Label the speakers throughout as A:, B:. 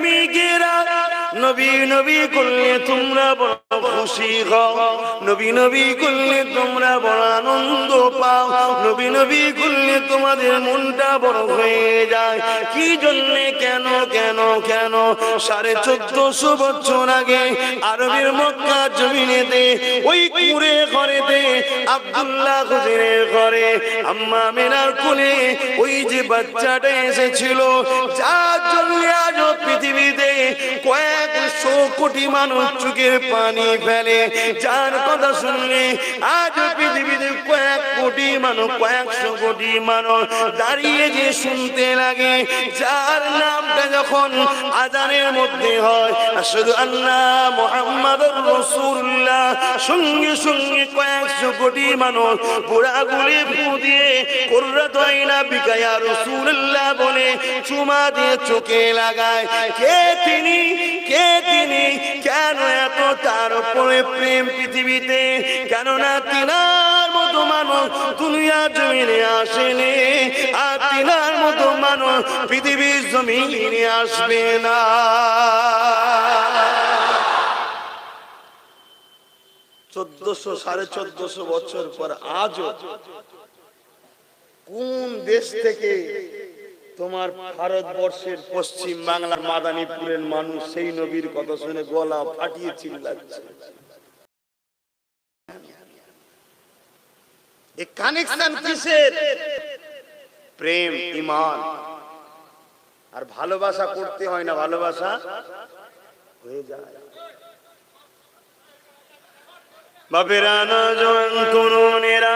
A: প্রেমিকেরা নবী নবী করলে তোমরা বড় খুশি হও, নবী নবী করলে তোমরা বড় আনন্দ পাও, নবী নবী করলে তোমাদের মনটা বড় হয়ে যায়। কি জন্যে, কেন কেন কেন? 1450 বছর আগে আরবের মক্কা জমিনেতে ওই কুঁড়ে ঘরেতে আব্দুল্লাহ হুজুরের ঘরে আম্মা আমিনার কোলে ওই যে বাচ্চাটা এসেছিল, যার জন্য আজ পৃথিবীতে কয়েকশো কোটি মানুষ চোখের পানি ফেলে, যার কথা শুনলে আজ পৃথিবীতে কয়েক কোটি মানুষ, কয়েকশো কোটি মানুষ দাঁড়িয়ে যে শুনতে লাগে, যার নামটা যখন আজানের মধ্যে হয় আশহাদু আন্না মুহাম্মাদুর রাসূলুল্লাহ, সঙ্গে সঙ্গে কয়েকশো কোটি মানুষ বুড়াগুলি ফু দিয়ে কুররাতু আইনা বিকা ইয়া রাসূলুল্লাহ বলে চুমা দিয়ে চোখে লাগায়। কে তিনি, কে তিনি, কেন এত তার উপরে প্রেম পৃথিবীতে? কেননা তিনার মতো মানুষ দুনিয়া জমিনে আসেনি, আর তিনার মতো মানুষ পৃথিবীর জমিনে আসবে না। 1400-1450 বছর পর আজও কোন দেশ থেকে তোমার ভারতবর্ষের পশ্চিম বাংলার মাদারীপুরের মানুষ সেই নবীর কথা শুনে গলা ফাটিয়ে চিল্লাচ্ছে? এই কানেকশন কিসের? প্রেম, ঈমান আর ভালোবাসা করতে হয় না, ভালোবাসা হয়ে যায়। বাপেরা, নওজোয়ান তরুণেরা,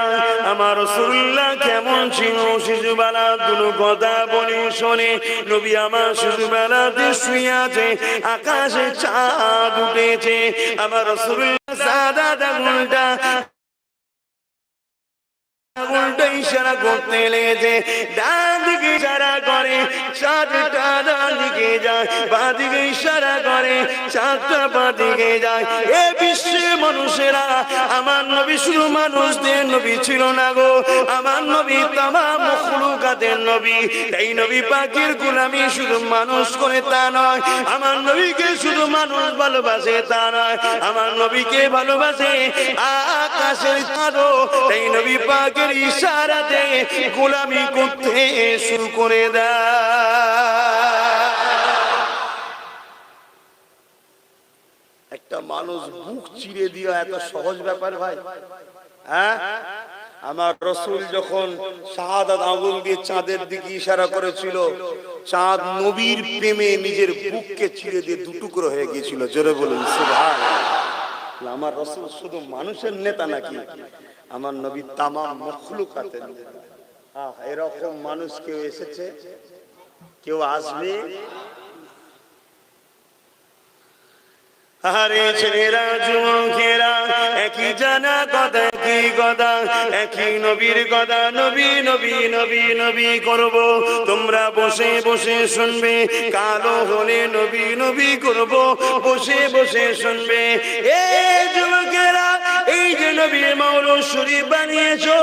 A: আমার রাসূলুল্লাহ কেমন ছিল শিশুবেলা, দুটো কথা বলি শোনে। নবী আমার শিশুবেলাতে শুয়ে আছে, আকাশে চাঁদ উঠেছে, আমার রাসূলুল্লাহ সাদা আঙুলটা ইশারা করতে লেগেছে, ডান দিকে ইশারা করে চাঁদটা ডান দিকে যায়, বাঁ দিকে ইশারা করে চাঁদটা বাঁ দিকে যায়। এ বিশ্বে মানুষেরা, আমার নবী শুধু মানুষদের নবী ছিল না গো, আমার নবী তামাম মখলুকাতের নবী। এই নবী পাকের গোলামি শুধু মানুষ করে তা নয়, আমার নবীকে শুধু মানুষ ভালোবাসে তা নয়, আমার নবীকে ভালোবাসে আকাশের চাঁদও। এই নবী পাকের ইশারাতে গোলামি করতে শুরু করে দেয়। একটা মানুষ বুক চিরে দিয়া এত সহজ ব্যাপার ভাই? হ্যাঁ, আমার রাসূল যখন শাহাদাত আঙ্গুল দিয়ে চাঁদের দিকে ইশারা করেছিল, চাঁদ নবীর প্রেমে নিজের বুককে চিরে দিয়ে দুটুকরো হয়ে গিয়েছিল। জোরে বলুন সুবহানাল্লাহ। আমার রাসূল শুধু মানুষের নেতা নাকি? আমার নবী তামাম মখলুকাতের নেতা। এরকম মানুষ কেউ এসেছে, কেউ আসবে? আরে ছেলেরা, যুবকেরা, একই জানা কথা, একই কথা, একই নবীর কথা, নবী নবী নবী নবী করব। তোমরা বসে বসে শুনবে, কালো হলে নবী নবী করব, বসে বসে শুনবে। এই যুবকেরা, এই যে নবীর মাওলুদ শরীফ বানিয়েছো,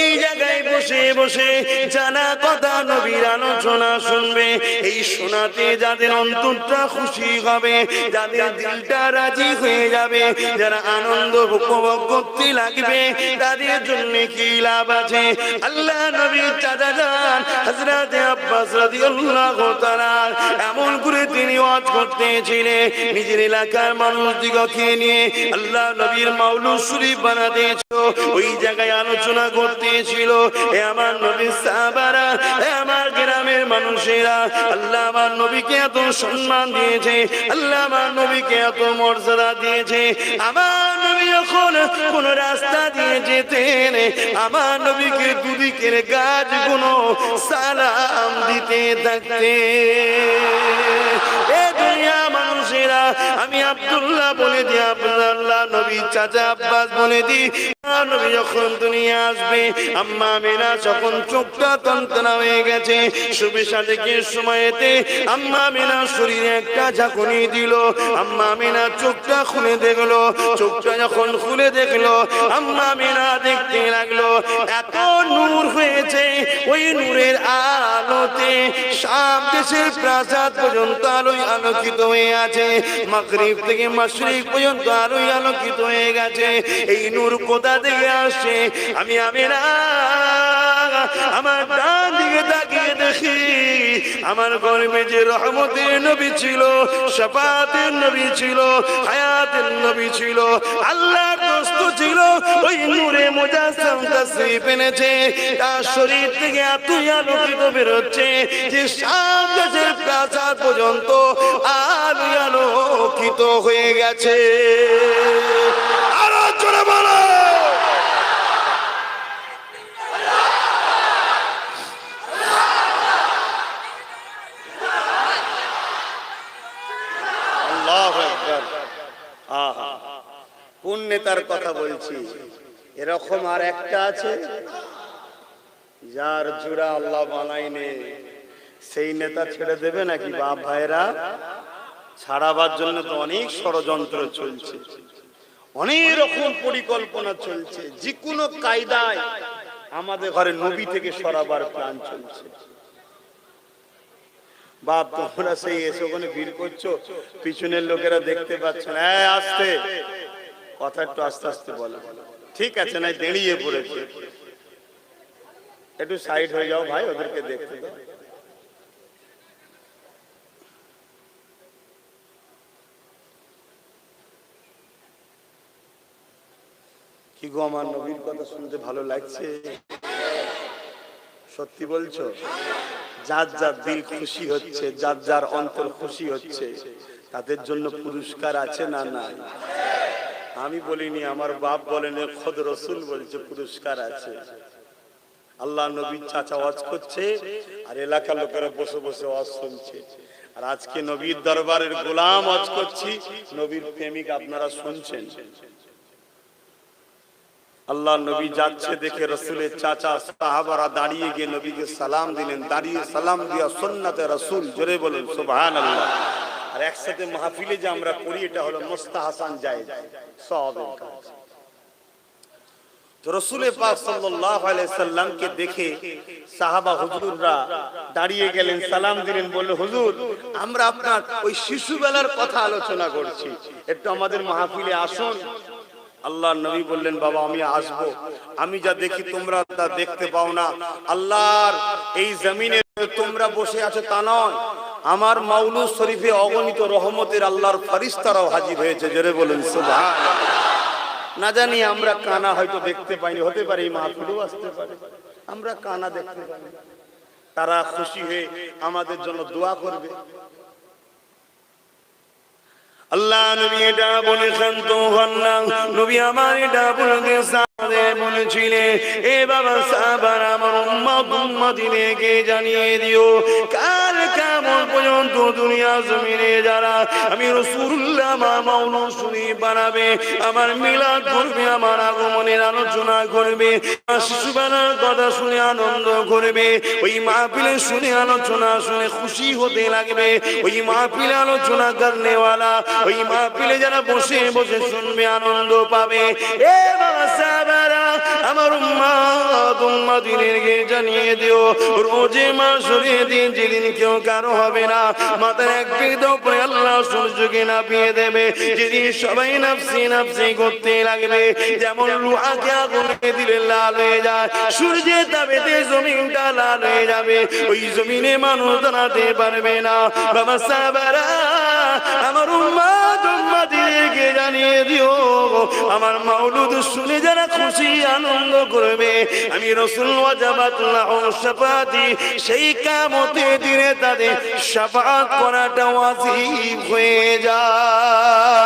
A: এই জায়গায় বসে বসে জানা কথা নবীর আলোচনা শুনবে। এই শোনাতে যাদের অন্তরটা খুশি হবে, যাদের দিলটা রাজি হয়ে যাবে, যারা আনন্দ উপভোগ করতে লাগবে, তাদের জন্য কি লাভ আছে? আল্লাহ নবীর চাচা যান হযরত আব্বাস রাদিয়াল্লাহু তাআলা এমন করে তিনি ওয়াজ করতেছিলেন, নিজের এলাকার মানুষদিগকে নিয়ে আল্লাহ নবীর মাওলুদ শরীফ বানাতেছিল, ওই জায়গায় আলোচনা করতেছিল। এ আমার নবীর সাহাবারা, এ আমার গ্রামের মানুষেরা, আল্লাহ আমার নবীকে এত সম্মান দিয়েছে, আল্লাহ আমার নবীকে এত মর্যাদা দিয়েছে। আমার নবী যখন কোন রাস্তা দিয়ে যেতেন, আমার নবীকে দুদিকের গাছগুলো সালাম দিতে থাকতেন। এ দুনিয়া মানুষেরা, আমি আব্দুল্লাহ বলে দিই, আব্দুল্লাহ নবী চাচা আব্বাস বলে দিই, নবী যখন দুনিয়া আসবে, আম্মা আমিনা যখন চোখটা তন্ত্রণা হয়ে গেছে, শুভে সাদেকের সময়তে আম্মা আমিনা শরীরে একটা ঝাঁকুনি দিল, আম্মা আমিনা চোখটা খুলে দেখলো, চোখটা যখন খুলে দেখলো, আম্মা আমিনা দেখতে লাগলো এত নূর হয়েছে, ওই নূরের আলো আলোতে শাম দেশের প্রাসাদ পর্যন্ত আলোয় আলোকিত হয়ে আছে, মাগরিব থেকে মাশরিক পর্যন্ত আলোয় আলোকিত হয়ে গেছে। এই নূর কোথা থেকে আসে? আমি আমেনা আমার ডান দিকে তাকিয়ে দেখি, আমার গর্ভে যে রহমতের নবী ছিল, শাফাতের নবী ছিল, হায়াতের নবী ছিল, আল্লাহর দোস্ত ছিল, ওই নূরে মুজাসসাম তাশরীফ এনেছে। তার শরীর থেকে এতই আলোকিত বেরোচ্ছে যে শাম দেশের প্রাসাদ পর্যন্ত আলোয় আলোকিত হয়ে গেছে। আরো জোরে বলো। কোন নেতার কথা বলছি? এরকম আর একটা আছে যার জোড়া আল্লাহ বানাইনে, সেই নেতা ছেড়ে দেবে নাকি? বাপ ভাইরা, ছাড়াবার জন্য তো অনেক ষড়যন্ত্র চলছে, অনেক রকম পরিকল্পনা চলছে, যে কোনো কায়দায় আমাদের ঘরে নবী থেকে সরাবার প্ল্যান চলছে। বাপ, তোমরা সেই এসে ওখানে ভিড় করছো, পিছনের লোকেরা দেখতে পাচ্ছে না। আস্তে কথা, একটু আস্তে আস্তে বলো। ঠিক আছে, না দাঁড়িয়ে পড়েছে, একটু সাইড হয়ে যাও ভাই, ওদেরকে দেখতে দাও। কি গো, আমার নবীর কথা শুনতে ভালো লাগছে? সত্যি বলছো? যার যার দিল খুশি হচ্ছে, যার যার অন্তর খুশি হচ্ছে, তাদের জন্য পুরস্কার আছে না নাই? আমি বলিনি, আমার বাপ বলেন, খোদ রসুল বলছে পুরস্কার আছে। আল্লাহ নবীর চাচা ওয়াজ করছে আর এলাকার লোকেরা বসে বসে ওয়াজ শুনছে। আর আজকে নবীর দরবারের গোলাম ওয়াজ করছি, নবীর প্রেমিক আপনারা শুনছেন। আল্লাহ নবী যাচ্ছে দেখে রসুলের চাচা সাহাবারা দাঁড়িয়ে গিয়ে নবীকে সালাম দিলেন। দাঁড়িয়ে সালাম দিয়া সুন্নাতে রসুল, জোরে বলেন সুবহানাল্লাহ। আর একসাথে মাহফিলে যে আমরা করি, এটা হলো মুস্তাহাসান জায়েজ সওয়াবের কাজ। তো রাসূল পাক সাল্লাল্লাহু আলাইহি সাল্লামকে দেখে সাহাবা হুজুররা দাঁড়িয়ে গেলেন, সালাম দিলেন, বলল, হুজুর আমরা আপনার ওই শিশুবেলার কথা আলোচনা করছি, একটু আমাদের মাহফিলে আসুন। আল্লাহ নবী বললেন, বাবা আমি আসব, আমি যা দেখি তোমরা তা দেখতে পাও না। আল্লাহর এই জমিনে তোমরা বসে আছো তা নয়, আমার মাওলুদ শরীফে অগণিত রহমতের আল্লাহর ফেরেশতারাও হাজির হয়েছে। জোরে বলেন সুবহানাল্লাহ। না জানি আমরা কানা হয়তো দেখতে পাইনি, হতে পারে এই মাহফিলেও আসতে পারে, আমরা কানা দেখতে পাই। তারা খুশি হয়ে আমাদের জন্য দোয়া করবে। আল্লাহ নবী এটা বলে শান্ত হন না, নবী আমার এটা বলতে সাদের বলেছিলেন, এ বাবা সাহাবার আমার উম্মতিকে জানিয়ে দিও, কাল কিয়ামত পর্যন্ত দুনিয়া জমিনে যারা আমি রাসূলুল্লাহ আমার মাওলুদ শরীফ বানাবে, আমার মিলাদ করবে, আমার আগমনের আলোচনা করবে, শিশুবেলার কথা শুনে আনন্দ করবে, ওই মাহফিলে শুনে আলোচনা শুনে খুশি হতে লাগবে, ওই মাহফিলে আলোচনা করনেওয়ালা, ওই মাহফিলে যারা বসে বসে শুনবে আনন্দ পাবে। এ বাবা সাহাবারা আমার উম্মতিদেরকে জানিয়ে দিও, রোজে মাশরের দিন যেদিন কেউ কারো হবে না, মাথার এক বিদ উপরে আল্লাহ সূর্যকে নাপিয়ে দেবে, যেদিন সবাই নাফসি নাফসি করতে লাগবে, যেমন লোহাকে আগুনে দিলে লাল হয়ে যায়, সূর্যের তাপেতে জমিনটা লাল হয়ে যাবে, ওই জমিনে মানুষ দাঁড়াতে পারবে না। বাবা সাহাবারা আমার উম্মতিদেরকে জানিয়ে দিও, আমার মাওলুদ শুনে যারা খুশি আনন্দ করবে, আমি রাসূল ওয়াজাবাত লাহু শাফাআতি, সেই কিয়ামতের দিনে তাদের শাফাআত করাটা ওয়াজিব হয়ে যায়।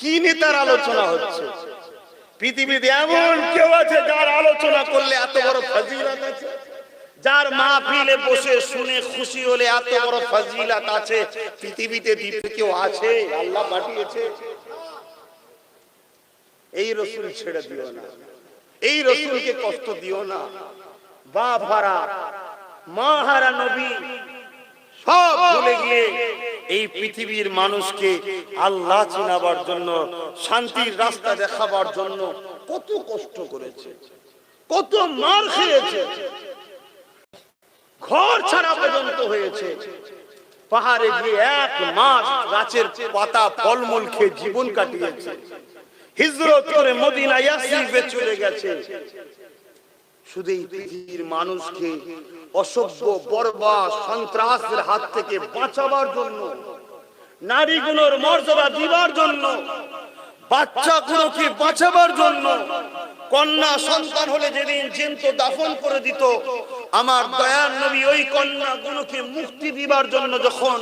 A: কি নেতার আলোচনা হচ্ছে? পৃথিবীতে এমন কেউ আছে যার আলোচনা করলে এত বড় ফজিলত আছে? যার মাহফিলে বসে শুনে খুশি হলে এত বড় ফজিলত আছে? পৃথিবীতে দ্বিতীয় কেউ আছে? আল্লাহ পাঠিয়েছে। এই রাসূল ছেড়ে দিও না, এই রাসূলকে কষ্ট দিও না। বাপ হারা মা হারা নবী সব ভুলে গিয়ে এই পৃথিবীর মানুষকে আল্লাহ চিনাবার জন্য, শান্তির রাস্তা দেখাবার জন্য কত কষ্ট করেছে, কত মার খেয়েছে, ঘর ছাড়া পর্যন্ত হয়েছে। পাহাড়ে গিয়ে 1 মাস গাছের পাতা ফলমূল খেয়ে জীবন কাটিয়েছে। হিজরত করে মদিনা ইয়াসরিফে চলে গেছে। শুধু এই পৃথিবীর মানুষকে অসভ্য বর্বর সন্ত্রাসের হাত থেকে বাঁচাবার জন্য, নারীগুলোর মর্যাদা দিবার জন্য, বাচ্চাগুলোকে বাঁচাবার জন্য, কন্যা সন্তান হলে যেদিন জ্যান্ত দাফন করে দিত, আমার দয়ার নবী ওই কন্যাগুলোকে মুক্তি দিবার জন্য যখন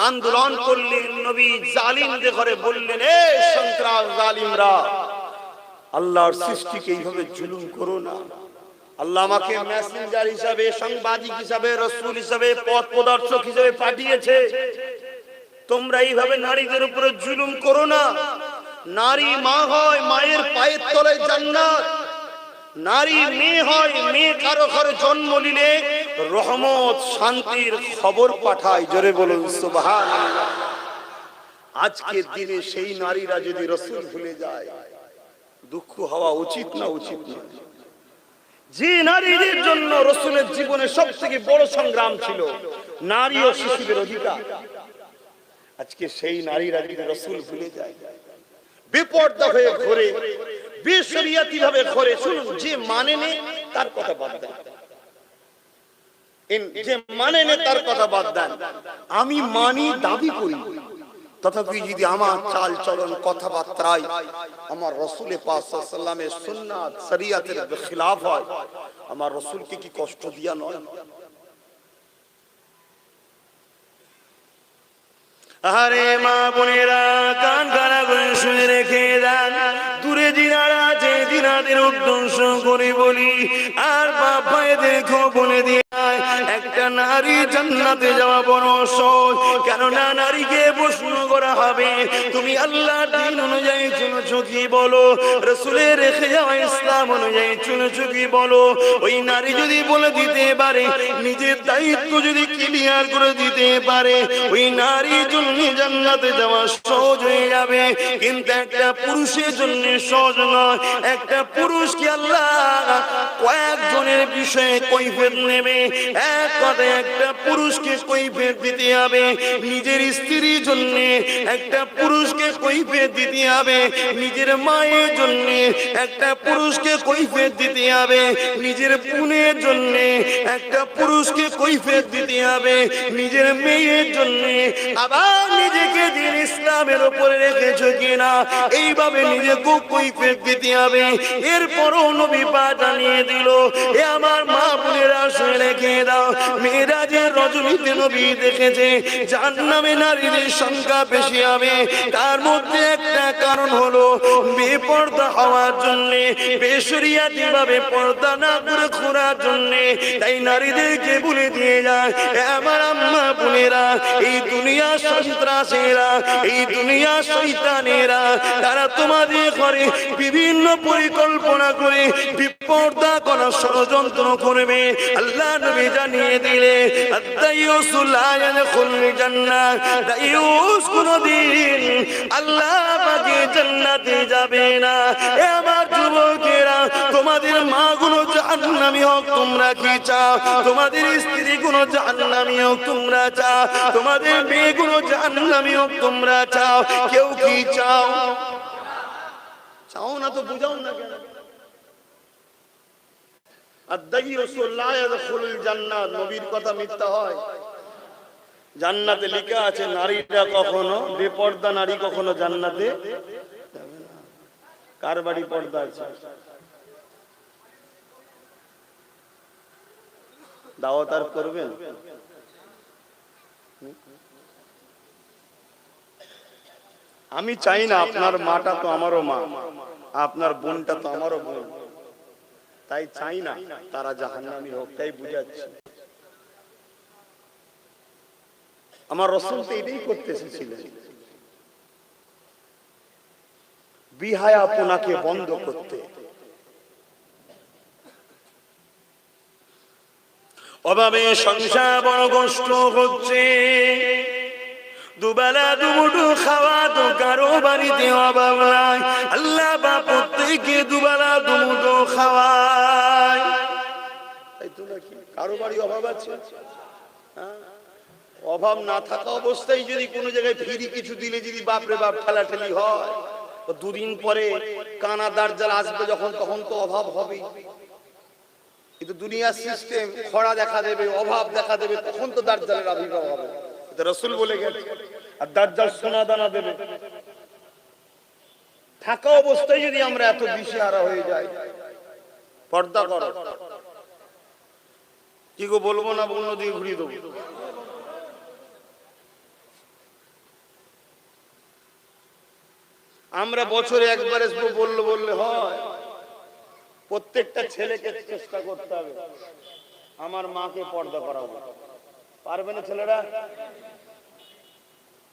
A: আন্দোলন করলেন, নবী জালিমদের ঘরে বললেন, এই সন্ত্রাস জালিমরা, আল্লাহর সৃষ্টিকে এইভাবে জুলুম করো না। আল্লাহ আমাকে মেসেঞ্জার হিসাবে, সাংবাদিক হিসাবে, রাসূল হিসাবে, পথ প্রদর্শক হিসাবে পাঠিয়েছে। তোমরা এইভাবে নারীদের উপরে জুলুম করো না। নারী মা হয়, মায়ের পায়ের তলায় জান্নাত। নারী মেয়ে হয়, মেয়ে কারো ঘরে জন্ম নিলে রহমত শান্তির খবর পাঠায়। জোরে বলুন সুবহানাল্লাহ। আজকের দিনে সেই নারীরা যদি রাসূল ভুলে যায়, দুঃখ হওয়া উচিত না? উচিত না। যে নারীদের জন্য রাসূলের জীবনে সবথেকে বড় সংগ্রাম ছিল নারী ও শিশুদের অধিকার, আজকে সেই নারীরা যদি রাসূল ভুলে যায়, বেপরদা হয়ে ঘোরে, বেশরিয়াতি ভাবে ঘোরে। শুনুন, যে মানে নে তার কথা বাদ দেন, যে মানে নে তার কথা বাদ দেন। আমি মানি দাবি করি, তথাপি যদি আমার চাল চলন কথাবার্তায় আমার রাসূল পাক সাল্লাল্লাহু আলাইহি ওয়াসাল্লামের সুন্নাত শরীয়তের খিলাফ হয়, আমার রাসূলকে কি কষ্ট দিয়া নয়? আরে মা বোনেরা, কান খাড়া করে শুনে রেখে দেন। দূরে দিনারা যে দিনাদের উদ্দেশ্য করে বলি, আর বাপ ভাইদের বলে দিয়ে একটা নারী জান্নাতে যাওয়া বড় সহজ। কেননা নারীকে প্রশ্ন করা হবে, তুমি আল্লাহর দ্বীন অনুযায়ী চলেছো কি বলো, রাসূলের রেখে যাওয়া ইসলাম অনুযায়ী চলেছো কি বলো। ওই নারী যদি বলে দিতে পারে, নিজের দায়িত্ব যদি ক্লিয়ার করে দিতে পারে, ওই নারীর জন্য জান্নাতে যাওয়া সহজ হয়ে যাবে। কিন্তু একটা পুরুষের জন্য সহজ নয়। একটা পুরুষকে আল্লাহ কয়েকজনের বিষয়ে কৈফিয়ত নেবে। এক কথায় একটা পুরুষকে কৈফিয়ত দিতে হবে নিজের স্ত্রীর জন্য, একটা পুরুষকে কৈফিয়ত দিতে হবে নিজের মায়ের জন্য, একটা পুরুষকে কৈফিয়ত দিতে হবে নিজের বোনের জন্য, একটা পুরুষকে কৈফিয়ত দিতে হবে নিজের মেয়ের জন্য। আবার নিজেকে দিন ইসলামের উপরে রেখেছো কিনা, এইভাবে নিজেকে কৈফিয়ত দিতে হবে। এরপরও নবী পাক জানিয়ে দিল, এ আমার মা বোনেরা শুনে রেখে দাও, মেরাজের রজনীতে নবী দেখেছে জাহান্নামে নারীদের সংখ্যা বেশি হবে। তার মধ্যে একটা কারণ হলো বেপরদা হওয়ার জন্য, বেশরিয়াতি ভাবে পর্দা না করে ঘোরার জন্য। তাই নারীদেরকে বলে দিয়ে যায়, আমার আম্মা বোনেরা, এই দুনিয়া সন্ত্রাসীরা, এই দুনিয়া শয়তানেরা, তারা তোমাদের ঘরে বিভিন্ন পরিকল্পনা করে বিপর্দা করার ষড়যন্ত্র করবে। আল্লাহ নবী জানিয়ে দিলে, আদ-দায়ুসু লা ইয়াদখুলুল জান্নাহ, দায়ুস কোনদিন আল্লাহ পাকের জান্নাতে যাবে না। এ আমার যুবকেরা, তোমাদের মা গুলো জাহান্নামী হোক তোমরা কি চাও? তোমাদের স্ত্রী গুলো জাহান্নামী হোক তোমরা চাও? তোমাদের মেয়ে গুলো জাহান্নামী হোক তোমরা চাও? কেউ কি চাও? চাও না তো বুঝাও না কেন? আদ-দায়ুসু লা ইয়াদখুলুল জান্নাহ, নবীর কথা মিথ্যা হয়? জান্নাতে লেখা আছে নারীরা কখনো, বেপর্দা নারী কখনো জান্নাতে যাবে না। কার বাড়ি পর্দা আছে? দাওয়াত আর করবেন? আমি চাই না, আপনার মাটা তো আমারও মা, আপনার বোনটা তো আমারও বোন, তাই চাই না তারা জাহান্নামী হোক, তাই বুঝাচ্ছি। আমার রাসূল তো এটাই করতে এসেছিলেন, বিহায়াপনাকে বন্ধ করতে। অভাবে সংসার বড় কষ্ট হচ্ছে, দুবেলা দুমুঠো খাওয়া তো কারো বাড়িতে অভাব নাই। আল্লাহ বা প্রত্যেককে দুবেলা দুমুঠো খাওয়ায়, তাই তো নাকি? কারো বাড়ি অভাব আছে? অভাব না থাকা অবস্থায় যদি কোনো জায়গায় ফ্রি কিছু দিলে যদি বাপরে বাপ ঠেলাঠেলি হয়, দুদিন পরে কানা দার্জাল আসবে যখন, তখন তো অভাব হবে। কিন্তু দুনিয়ার সিস্টেম খরা দেখা দেবে, অভাব দেখা দেবে, তখন তো দার্জালের আবির্ভাব হবে। এটা রাসূল বলে গেছে। আর দার্জাল সোনা দানা দেবে। থাকা অবস্থায় যদি আমরা এত দিশেহারা হয়ে যাই, পর্দা করো। কি গো বলবো না অন্য দিকে ঘুরিয়ে দেবো? আমরা বছরে একবার আসবো বললে হয়? প্রত্যেকটা ছেলেকে চেষ্টা করতে হবে আমার মাকে পর্দা করাবো। পারবে না ছেলেরা?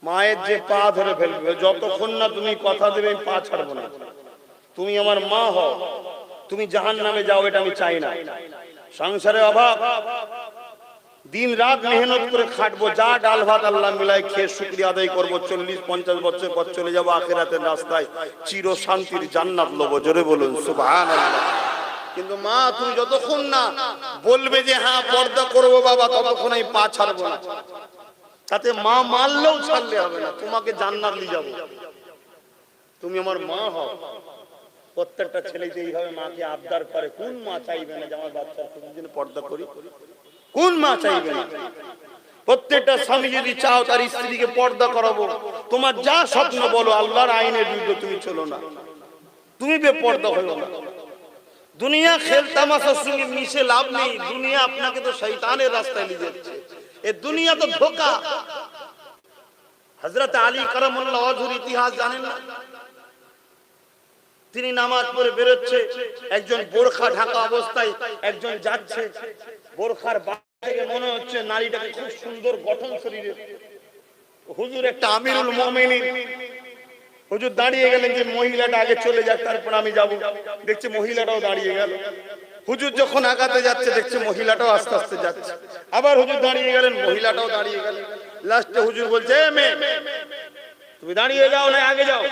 A: মায়ের যে পা ধরে ফেলবে, যতক্ষণ না তুমি কথা দেবে পা ছাড়বো না। তুমি আমার মা হও, তুমি জাহান্নামে যাও, এটা আমি চাই না। সংসারে অভাব, দিন রাত মেহনত করে খাটবো, যা ডাল ভাত আল্লাহ মিলাই খেয়ে শুকরিয়া আদায় করবো। 40-50 বছর পর চলে যাবো আখিরাতের রাস্তায়, চির শান্তির জান্নাত লবো। জোরে বলুন সুবহানাল্লাহ। কিন্তু মা তুমি যতক্ষণ না বলবে যে হ্যাঁ পর্দা করবো বাবা, ততক্ষণ আমি পা ছাড়বো না। তাতে মা মারলেও ছাড়লে হবে না, তোমাকে জান্নাত নিয়ে যাবো। তুমি আমার মা হও। প্রত্যেকটা ছেলে যে এইভাবে মাকে আবদার করে, কোন মা চাইবে না যে আমার বাচ্চার প্রতিদিন পর্দা করি? কোন মা চাইবে না? প্রত্যেকটা স্বামী যদি চাও তার স্ত্রীকে পর্দা করাবো, তোমার যা স্বপ্ন বলো, আল্লাহর আইনের বিরুদ্ধে তুমি চলো না, তুমি বেপর্দা হইও না। দুনিয়া খেল তামাশার সঙ্গে মিশে লাভ নেই। দুনিয়া আপনাকে তো শয়তানের রাস্তায় নিয়ে যাচ্ছে। এই দুনিয়া তো ধোঁকা। হযরত আলী কারামাল্লাহু ওয়াজহুর ইতিহাস জানেন না? তিনি নামাজ পড়ে বেরোচ্ছে, একজন বোরখা ঢাকা অবস্থায় একজন যাচ্ছে। বোরখার বাইরে থেকে মনে হচ্ছে নারীটাকে খুব সুন্দর গঠন শরীরের। হুজুর একটা আমিরুল মুমিনিন, হুজুর দাঁড়িয়ে গেলেন যে মহিলাটা আগে চলে যাক, তারপর আমি যাব। দেখছে মহিলাটাও দাঁড়িয়ে গেল। হুজুর যখন আগাতে যাচ্ছে দেখছে মহিলাটাও আস্তে আস্তে যাচ্ছে। আবার হুজুর দাঁড়িয়ে গেলেন, মহিলাটাও দাঁড়িয়ে গেল। লাস্টে হুজুর বলছে, এ মেয়ে, তুমি দাঁড়িয়ে যাও না আগে যাও।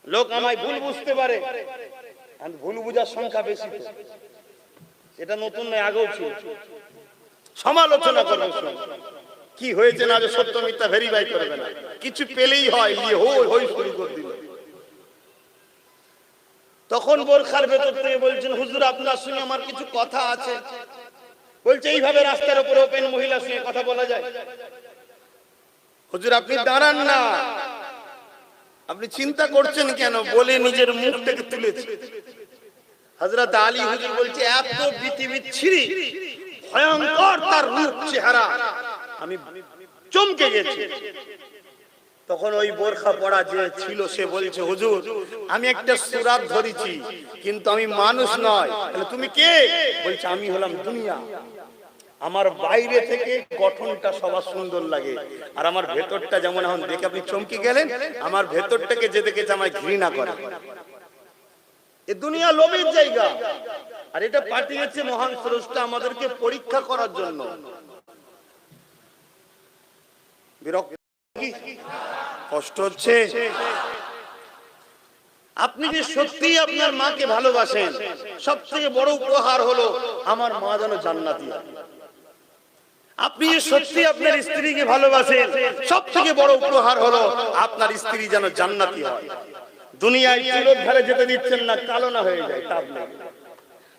A: লোক আমায় ভুল বুঝতে পারে, ভুল বুঝার সংখ্যা বেশি। এটা নতুন নয়, আগেও ছিল। সমালোচনা করবে, কি হয়েছে না যে সত্য মিথ্যা ভেরিফাই করবে না, কিছু পেলেই হয় হই হই শুরু করে দিল। তখন বোরখার ভেতর থেকে বলছেন, হুজুর আপনার সঙ্গে আমার কিছু কথা আছে। বলছে এইভাবে রাস্তার উপরে ওপেন মহিলার সঙ্গে কথা বলা যায়? হুজুর আপনি দাঁড়ান না, আপনি চিন্তা করছেন কেন? বলে নিজের মুখটাকে তুলেছে। হযরত আলী হুজুর বলছে, এত বিচ্ছিরি ভয়ঙ্কর তার রূপ চেহারা, আমি চমকে গেছি। তখন ওই বোরখা পরা যে ছিল সে বলছে, হুজুর আমি একটা সুরাত ধরেছি, কিন্তু আমি মানুষ নয়। তাহলে তুমি কে? বলছে আমি হলাম দুনিয়া। আমার বাইরে থেকে গঠনটা সবার সুন্দর লাগে, আর আমার ভেতরটা যেমন এখন দেখে আপনি চমকে গেলেন, আমার ভেতরটাকে যে দেখেছে আমায় ঘৃণা করে। এ দুনিয়া লোভের জায়গা, আর এটা পাঠিয়েছে মহান স্রষ্টা আমাদেরকে পরীক্ষা করার জন্য। বিরক্ত, কষ্ট হচ্ছে? আপনি যে সত্যি আপনার মাকে ভালোবাসেন, সবথেকে বড় উপহার হলো আমার মা যেন জান্নাতি হয়। আপনি যে সত্যি আপনার স্ত্রীকে ভালোবাসেন, সবথেকে বড় উপহার হলো আপনার স্ত্রী যেন জান্নাতি হয়। দুনিয়ায় চুলোর ধারে যেতে দিচ্ছেন না, কালো না হয়ে যায়, তাপ নেই।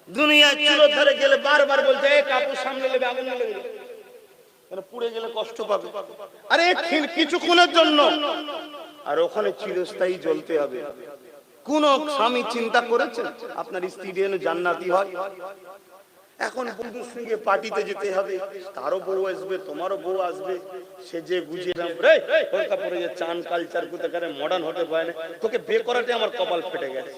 A: দুনিয়ায় চুলোর ধারে গেলে বারবার বলছে, এই কাপড় সামনে নেবে, আগুন লেগে যাবে, পুড়ে গেলে কষ্ট পাবে। আরে কিছুক্ষণের জন্য, আর ওখানে চিরস্থায়ী জ্বলতে হবে। কোন স্বামী চিন্তা করেছেন আপনার স্ত্রী যেন জান্নাতি হয়? এখন বন্ধুর সঙ্গে পার্টিতে যেতে হবে, তারও বউ আসবে, তোমারও বউ আসবে, সে যে বুঝিয়ে পরে যে চান কালচার কোথাকারে মডার্ন হতে পারে না, তোকে বে করাতে আমার কপাল ফেটে গেছে।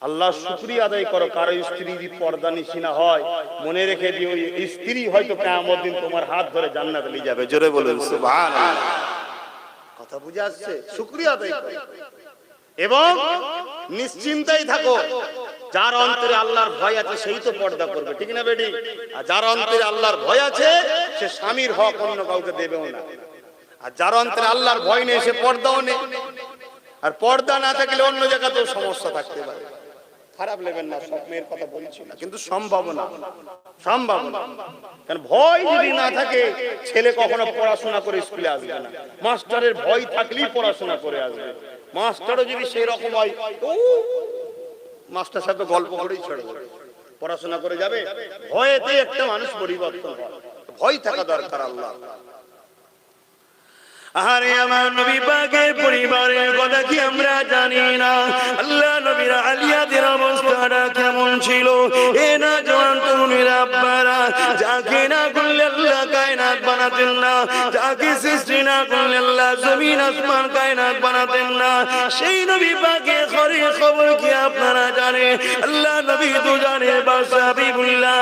A: আল্লাহ শুকরিয়া আদায় করো, কারো স্ত্রী যদি পর্দা নিশিনা হয়, মনে রেখে দিও ওই স্ত্রী হয়তো কিয়ামত দিন তোমার হাত ধরে জান্নাতে নিয়ে যাবে। জোরে বলুন সুবহানাল্লাহ। কথা বুঝে আসছে? শুকরিয়া আদায় করো এবং নিশ্চিন্তায় থাকো। যার অন্তরে আল্লাহর ভয় আছে সেই তো পর্দা করবে, ঠিক না বেটি? আর যার অন্তরে আল্লাহর ভয় আছে সে স্বামীর হক অন্য কাউকে দেবেও না। আর যার অন্তরে আল্লাহর ভয় নেই সে পর্দাও নেই। আর পর্দা না থাকলে অন্য জায়গাতেও সমস্যা থাকতে পারে। খারাপ নেবেন না, সব মেয়ের কথা বলছি না, কিন্তু সম্ভাবনা কারণ ভয় যদি না থাকে ছেলে কখনো পড়াশোনা করে স্কুলে আসবে না। মাস্টারের ভয় থাকলেই পড়াশোনা করে আসবে। মাস্টারও যদি সেই রকম হয় মাস্টার সাথে গল্প করেই ছেড়ে দেবে, পড়াশোনা করে যাবে। ভয়েতে একটা মানুষ পরিবর্তন হয়, ভয় থাকা দরকার আল্লাহ। আরে আমার নবী পাকের পরিবারের কথা কি আমরা জানি না? আল্লাহ নবীর আলিয়াদের অবস্থাটা কেমন ছিল? এ না জওয়ান তরুণীরা আব্বারা, যাকে না করলে আল্লাহ কায়নাত বানাতেন না, যাকে সৃষ্টি না করলে আল্লাহ জমিন আসমান কায়নাত বানাতেন না। সেই নবী পাকের খবর কি আপনারা জানেন? আল্লাহ নবী তো জানে বাদশা হাবিবুল্লাহ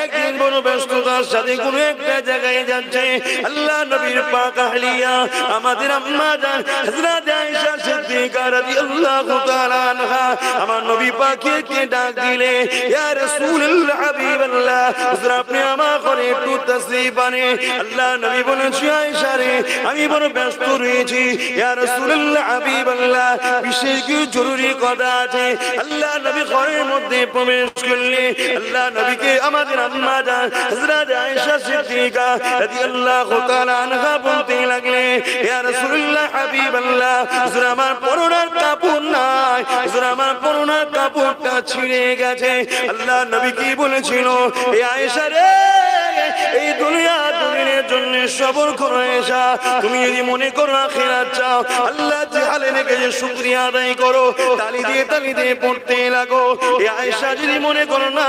A: একদিন বড় ব্যস্ততার সাথে কোনো একটা জায়গায় যাচ্ছে। আল্লাহ নবীর পাক আহলিয়া আমাদের আম্মা জান হযরত আয়েশা সিদ্দিকা রাদিয়াল্লাহু তাআলা আনহা আমার নবী পাককে ডাক দিলে, ইয়া রাসূলুল্লাহ হাবিবাল্লাহ, হুজুর আপনি আমার ঘরে একটু তাশরীফ আনেন। আল্লাহ নবী বলেন, আয়েশা রে আমি বড় ব্যস্ত রয়েছি। ইয়া রাসূলুল্লাহ হাবিবাল্লাহ, বিশেষ কিছু জরুরি কথা আছে। আল্লাহ নবী ঘরের মধ্যে প্রবেশ করলে আল্লাহ নবীকে আমাদের আম্মা জান হযরত আয়েশা সিদ্দিকা রাদিয়াল্লাহু তাআলা আনহা বলতে লাগলেন, ইয়া রাসূলুল্লাহ হাবিবাল্লাহ, হুজুর আমার পরনের কাপড় নাই, হুজুর আমার পরনের কাপড়টা ছিঁড়ে গেছে। আল্লাহ নবী কি বলেছিল? এ আয়েশা রে, এই দুনিয়ার জন্য সবর করো আয়েশা। তুমি যদি মনে করো আখিরাত চাও, আল্লাহ তাআলা রেখে শুকরিয়া আদায় করো, তালি দিয়ে পড়তে লাগো। এ আয়েশা যদি মনে করো না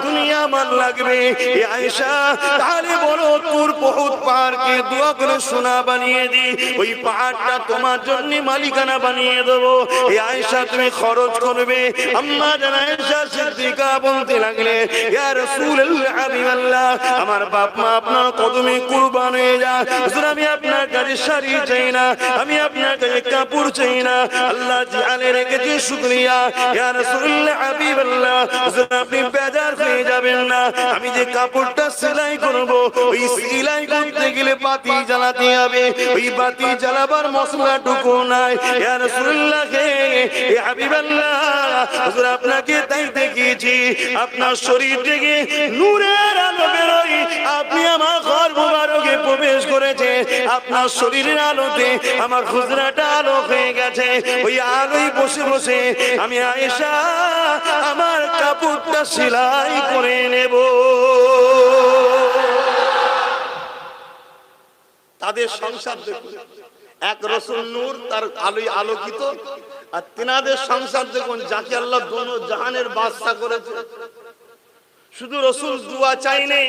A: দুনিয়া আমার লাগবে, এ আয়েশা তাহলে বলো তোর বহুত পাহাড়কে দোয়া করে সোনা বানিয়ে দি, ওই পাহাড়টা তোমার জন্য মালিকানা বানিয়ে দেবো। এ আয়েশা তুমি খরচ করবে। আম্মা জান আয়েশা সিদ্দিকা বলতে লাগলে, ইয়া রাসূলুল্লাহ হাবিবাল্লাহ, আমার বাপ মা আপনার কদমে কুরবান হয়ে যায়। হুজুর আমি আপনার কাছে শাড়ি চাই না, আমি আপনার কাছে কাপড় চাই না, আল্লাহ জালে রেখেছে শুকরিয়া। ইয়া রাসূলুল্লাহ হাবিবাল্লাহ, হুজুর আপনি বেজার হয়ে যাবেন না, আমি যে কাপড়টা সেলাই করব ওই সেলাই করতে গেলে বাতি জ্বালাতে হবে, ওই বাতি জ্বালাবার মশলাটুকু নাই। ইয়া রাসূলুল্লাহ হে হাবিবাল্লাহ, হুজুর আপনাকে তাই দেখিয়েছি আপনার শরীর থেকে নূরের আলো বেরোয়, আপনি আমার ঘর মুবারকে প্রবেশ করেছে, আপনার শরীরের আলোতে আমার হুজরাটা আলো হয়ে গেছে। ওই আলোয় বসে বসে আমি আয়েশা আমার কাপড়টা সেলাই করে নেব। তাদের সংসার দেখুন, এক রাসূল নূর, তার আলোয় আলোকিত, আর তিনাদের সংসার দেখুন যাকে আল্লাহ দোনো জাহানের বাদশা করেছে। শুধু রাসূল দোয়া চাইনে,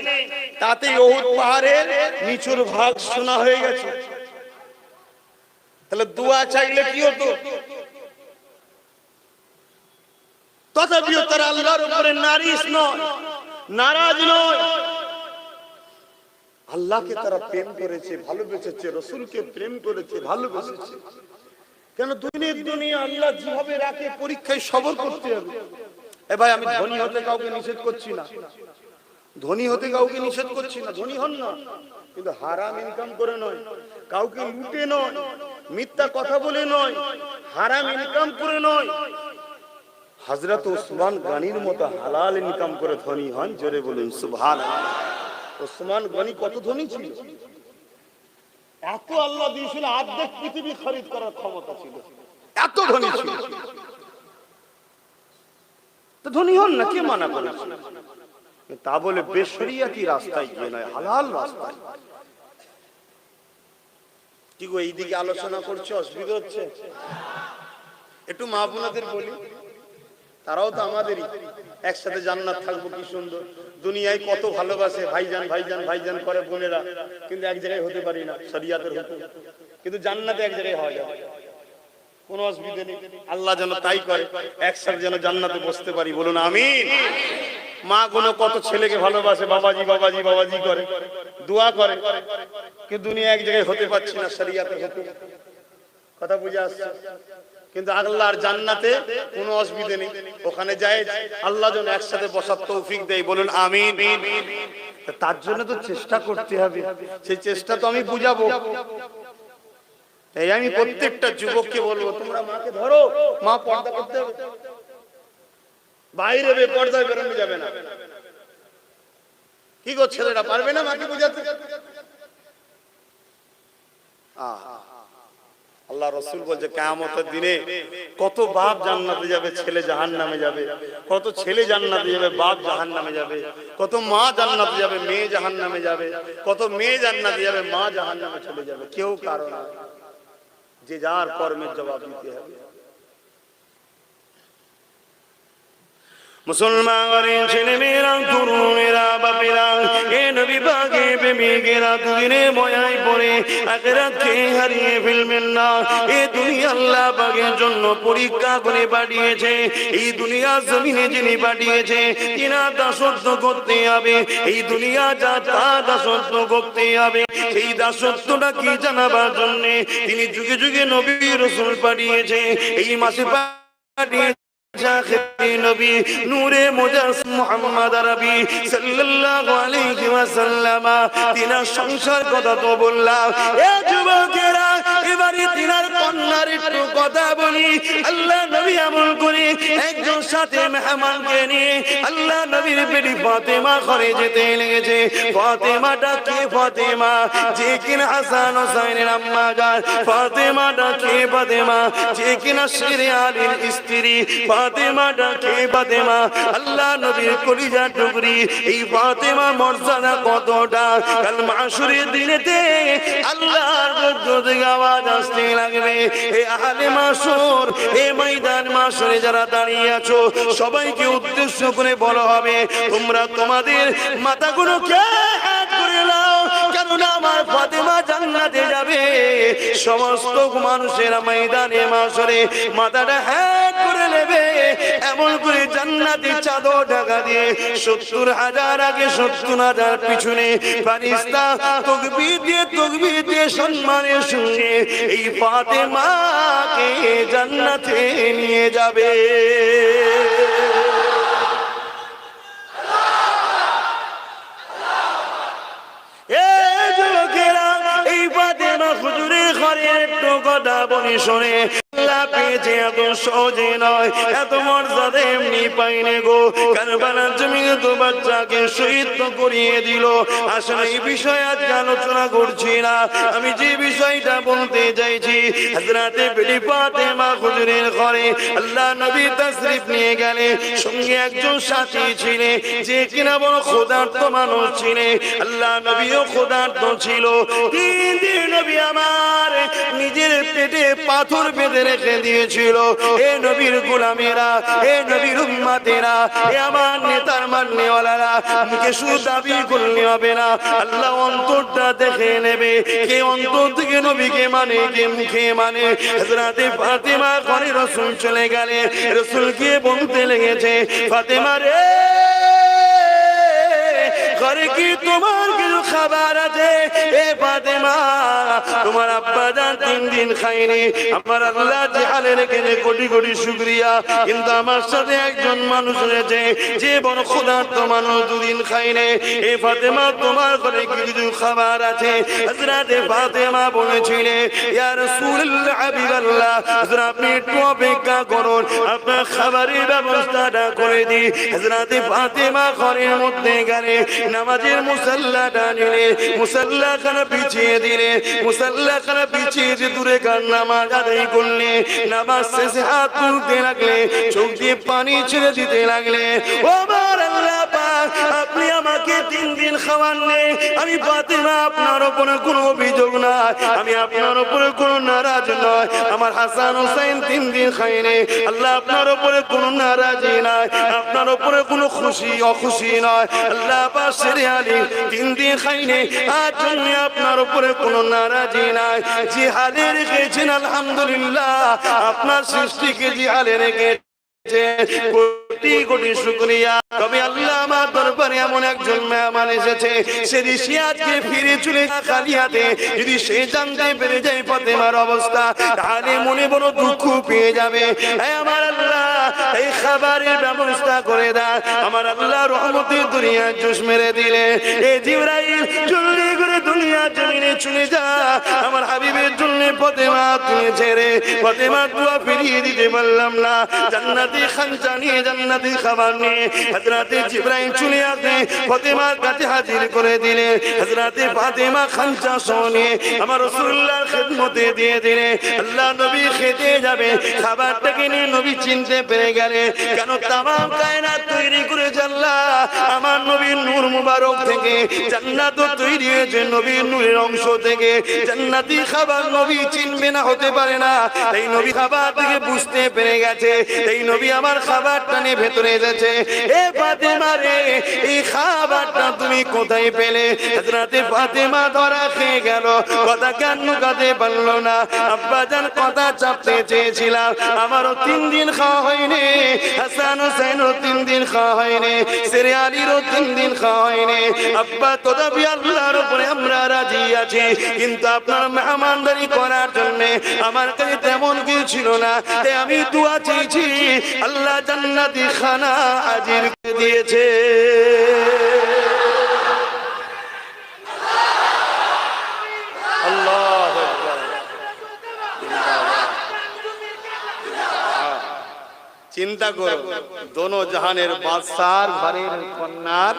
A: তাতেই উহুদ পাহাড়ের নিচুর ভাগ সোনা হয়ে গেছে। তাহলে দোয়া চাইলে কি হতো? তথাপিও তারা আল্লাহর উপরে নারাজ নয়। আল্লাহকে তারা প্রেম করেছে, ভালোবেসেছে, রাসূলকে প্রেম করেছে, ভালোবেসেছে। কেন? দুনিয়া আল্লাহ যেভাবে রাখে পরীক্ষায় সবর করতে হবে। এ ভাই, আমি ধনী হতে কাউকে নিষেধ করছি না, ধনী হতে কাউকে নিষেধ করছি না, ধনী হন না, কিন্তু হারাম ইনকাম করে নয়, কাউকে লুটে নয়, মিথ্যা কথা বলে নয়, হারাম ইনকাম করে নয়। হযরত ওসমান গনির মতো হালাল ইনকাম করে ধনী হন। জোরে বলুন সুবহানাল্লাহ। ওসমান গনি কত ধনী ছিল? এত আল্লাহ দিয়েছিল, অর্ধেক পৃথিবী খরিদ করার ক্ষমতা ছিল, এত ধনী ছিল। তো ধনী হন না, কে মানা করেছে? তা বলে বেশরিয়াতি রাস্তায় গিয়ে নয়, হালাল রাস্তায়। কি গো, এইদিকে আলোচনা করছে, অসুবিধা হচ্ছে? একটু মা বোনাদের বলি, তারাও তো আমাদেরই, একসাথে জান্নাত থাকবো, কি সুন্দর। দুনিয়ায় কত ভালোবাসে, ভাইজান ভাইজান ভাইজান করে বোনেরা, কিন্তু এক জায়গায় হতে পারি না, শরিয়াতের হুকুম, কিন্তু জান্নাতে এক জায়গায় হওয়া যায়, কোনো অসুবিধা নেই। আল্লাহ যেন তাই করে, একসাথে যেন জান্নাতে বসতে পারি, বলুন আমিন। মা গুলো কত ছেলেকে ভালোবাসে, বাবাজি বাবাজি বাবাজি করে, দোয়া করে, কিন্তু দুনিয়া এক জায়গায় হতে পারছি না, শরিয়াতের হুকুম। কথা বুঝে আসছে? কিন্তু আল্লাহর জান্নাতে কোনো অসুবিধা নেই, ওখানে যায় আল্লাহ যেন একসাথে বসার তৌফিক দেয়, বলুন আমিন। তার জন্য তো চেষ্টা করতে হবে, সেই চেষ্টা তো আমি বুঝাবো। এই আমি প্রত্যেকটা যুবককে বলবো, তোমরা মাকে ধরো, মা পর্দা করতে হবে, বাইরে বেপর্দায় বেরোনো যাবে না। কি গো ছেলেরা পারবে না মাকে বুঝাতে? আল্লাহ রাসূল বলছে কিয়ামতের দিনে কত বাপ জান্নাতে যাবে, ছেলে জাহান্নামে যাবে। কত ছেলে জান্নাতে যাবে, বাপ জাহান্নামে যাবে। কত মা জান্নাতে যাবে, মেয়ে জাহান্নামে যাবে। কত মেয়ে জান্নাতে যাবে, মা জাহান্নামে চলে যাবে। কেউ কারণ না, যে যার কর্মের জবাব দিতে হবে। মুসলমান ছেলে মেয়েরা, তরুণেরা, বাপেরা, এ নবী পাকে প্রেমিকেরা দুদিনে বয়ায় পড়ে আখিরাতকে হারিয়ে ফেলবেন না। এই দুনিয়া আল্লাহ পাকের জন্য পরীক্ষা করে পাঠিয়েছে। এই দুনিয়া জমিনে যিনি পাঠিয়েছে, তিনা দাসত্ব করতে হবে। এই দুনিয়া যা তা দাসত্ব করতে হবে। সেই দাসত্বটা কি জানাবার জন্য তিনি যুগে যুগে নবী রাসূল পাঠিয়েছে। এই মাসে পাঠিয়েছে নবী নূরে মুজাসসাম মুহাম্মদ আরবি সাল্লাল্লাহু আলাইহি ওয়াসাল্লাম। তিনার সংসার কথা তো বললাম, এ যুবকেরা এবারে তিনার কন্যার একটু কথা বলি। আল্লাহ নবী আমল করে একজন সাথে মেহমানকে নিয়ে আল্লাহ নবীর বেটি ফাতেমা ঘরে যেতে লেগেছে। ফাতেমাটা কে? ফাতেমা যে কিনা হাসান হোসেনের আম্মা জান। ফাতেমাটা কে? ফাতেমা যে কিনা শিরে আলীর স্ত্রী। ফাতেমাটা কে? ফাতেমা আল্লাহ নবীর কলিজার টুকরি। এই ফাতেমা মর্যাদা কতটা! কাল মাশরের দিনেতে আল্লাহর পক্ষ থেকে আওয়াজ আসতে লাগবে, হে আহলে মাশর, হে ময়দান মাশরে যারা দাঁড়িয়ে আছো, সবাইকে উদ্দেশ্য করে বলা হবে, তোমরা তোমাদের মাথাগুলোকে হাত করে নাও, কেননা আমার ফাতেমা জান্নাতে যাবে। সমস্ত মানুষেরা ময়দানে মাশরে মাথাটা হাত করে নেবে। এমন করে জান্নাতি চাদর ঢাকা দিয়ে ৭০,০০০ আগে ৭০,০০০ পিছনে ফেরেশতা তাকবীর দিয়ে সম্মানের সঙ্গে এই ফাতেমাকে জান্নাতে নিয়ে যাবে। এই ফাতেমা হুজুরের ঘরের একটু কথা বলি শোনে। আল্লাহ পেয়েছে এত সহজে নয়, এত মর্যাদা এমনি পাইনি গো। কারবালার জমিনে তো বাচ্চাকে শহীদ করিয়ে দিল। আসলে এই বিষয়ে আজ আলোচনা করছি না। আমি যে বিষয়টা বলতে চাইছি, হযরতে বিবি ফাতেমা হুজুরের ঘরে আল্লাহ নবী তাশরীফ নিয়ে গেলে সঙ্গে একজন সাথী ছিলেন, যে কিনা বড় ক্ষুধার্ত মানুষ ছিলেন। আল্লাহ নবীও ক্ষুধার্ত ছিল। 3 দিন নবী আমার নিজের পেটে পাথর বেঁধে রেখে দিয়েছিল। এ নবীর গোলামেরা, এ নবীর উম্মতেরা, এ আমার নেতার মাননেওয়ালারা, মুখে শুধু দাবি করলে হবে না, আল্লাহ অন্তরটা দেখে নেবে। কে অন্তর থেকে নবীকে মানে, কে মুখে মানে। হযরতে ফাতেমা ঘরে রাসূল চলে গেলে, রাসূল গিয়ে বলতে লেগেছে, ফাতেমা রে, ঘরে কি তোমার কিছু খাবার আছে? এ ফাতেমা, তোমার আব্বা জান 3 দিন খায়নি। আমার আল্লাহ যে হালে রেখেছে কোটি কোটি শুকরিয়া, কিন্তু আমার সাথে একজন মানুষ রয়েছে যে বড় ক্ষুধার্ত মানুষ, 2 দিন খায়নি। এ ফাতেমা, তোমার ঘরে কি কিছু খাবার আছে? হযরতে ফাতেমা বলেছিলেন, ইয়া রাসূলুল্লাহ, হাবিবাল্লাহ, হযরত আপনি একটু অপেক্ষা করুন, আপনার খাবারের ব্যবস্থাটা করে দিই। হযরতে ফাতেমা ঘরের মধ্যে গেলে নামাজের মুসাল্লাটা নিলে, মুসাল্লাখানা পিছিয়ে দিলে, মুসাল্লাখানা পিছিয়ে দিয়ে দূরে কার নামাজ আদায় করলে, নামাজ শেষে হাত তুলতে লাগলে, চোখ দিয়ে পানি ছেড়ে দিতে লাগলে। ও আমার আল্লাহ পাক, আপনি আমাকে 3 দিন খাওয়ান নেই। আমি ফাতেমা আপনার উপরে কোনো অভিযোগ নাই, আমি আপনার উপরে কোনো নারাজ নয়। আমার হাসান হোসেন 3 দিন খায়নি। আল্লাহ আপনার উপরে কোনো নারাজি নাই, আপনার উপরে কোনো খুশি অখুশি নয়। আল্লাহ শিরে আলী 3 দিন খাইনি, আজ জন্য আপনার উপরে কোনো নারাজি নাই। যে হালে রেখেছেন আলহামদুলিল্লাহ, আপনার সৃষ্টিকে যে হালে রেখেছেন কোটি কোটি শুকরিয়া। তবে আল্লাহ আমার দরবারে এমন একজন মেহমান এসেছে, যদি সে আজকে ফিরে চলে খালি হাতে, যদি সে জানতে পেরে যায় ফাতেমার অবস্থা, তাহলে মনে বড় দুঃখ পেয়ে যাবে। আমার আল্লাহ এই খাবারের ব্যবস্থা করে দাও। আমার আল্লাহ রহমতের দুনিয়া জোশ মেরে দিলে, এই জিবরাইল জলদি করে দুনিয়া জমিনে চলে যা। আমার হাবিবের জন্য ফাতেমা তুমি ছেড়ে ফাতেমা দোয়া ফিরিয়ে দিতে পারলাম না। জান্নাতি খানচা নিয়ে, জান্নাতি খাবার নিয়ে হযরতে জিবরাইল চলে আসে, ফাতেমার কাছে হাজির করে দিলে। হযরতে ফাতেমা খানচা শুনে আমার রাসূলুল্লাহর খিদমতে দিয়ে দিলে। আল্লাহ নবী খেতে যাবে, খাবারটাকে নিয়ে নবী চিনতে পেরে গেলে। কেন তামাম কায়নাত তৈরি করেছে আল্লাহ আমার নবীর নূর মুবারক থেকে। জান্নাত তৈরি হয়েছে নবীর নূরের অংশ থেকে। জান্নাতি খাবার নবী চিনবে না, হতে পারে না। এই নবী খাবার থেকে বুঝতে পেরে গেছে, এই নবী আমার খাবারটা নিয়ে ভেতরে এসেছে। এ ফাতেমা রে, এই খাবারটা তুমি কোথায় পেলে? হযরতে ফাতেমা ধরা খেয়ে গেল, কথা কেন কাঁদতে পারলো না। আব্বা জান কথা চাপতে চেয়েছিলাম, আমারও 3 দিন খাওয়া হয়নি, হাসান হোসেনও 3 দিন খাওয়া হয়নি, সেরে আলীরও 3 দিন খাওয়া হয়নি। আব্বা তথাপি আল্লাহর উপরে আমরা রাজি আছি, কিন্তু আপনার মেহমানদারি করার জন্য আমার কাছে তেমন কিছু ছিল না। তাই আমি দোয়া চেয়েছি, আল্লাহ জান্নাতি খানা হাজির করে দিয়েছে। আল্লাহু আকবার। চিন্তা করো, দোনো জাহানের বাদশার ঘরের কন্যার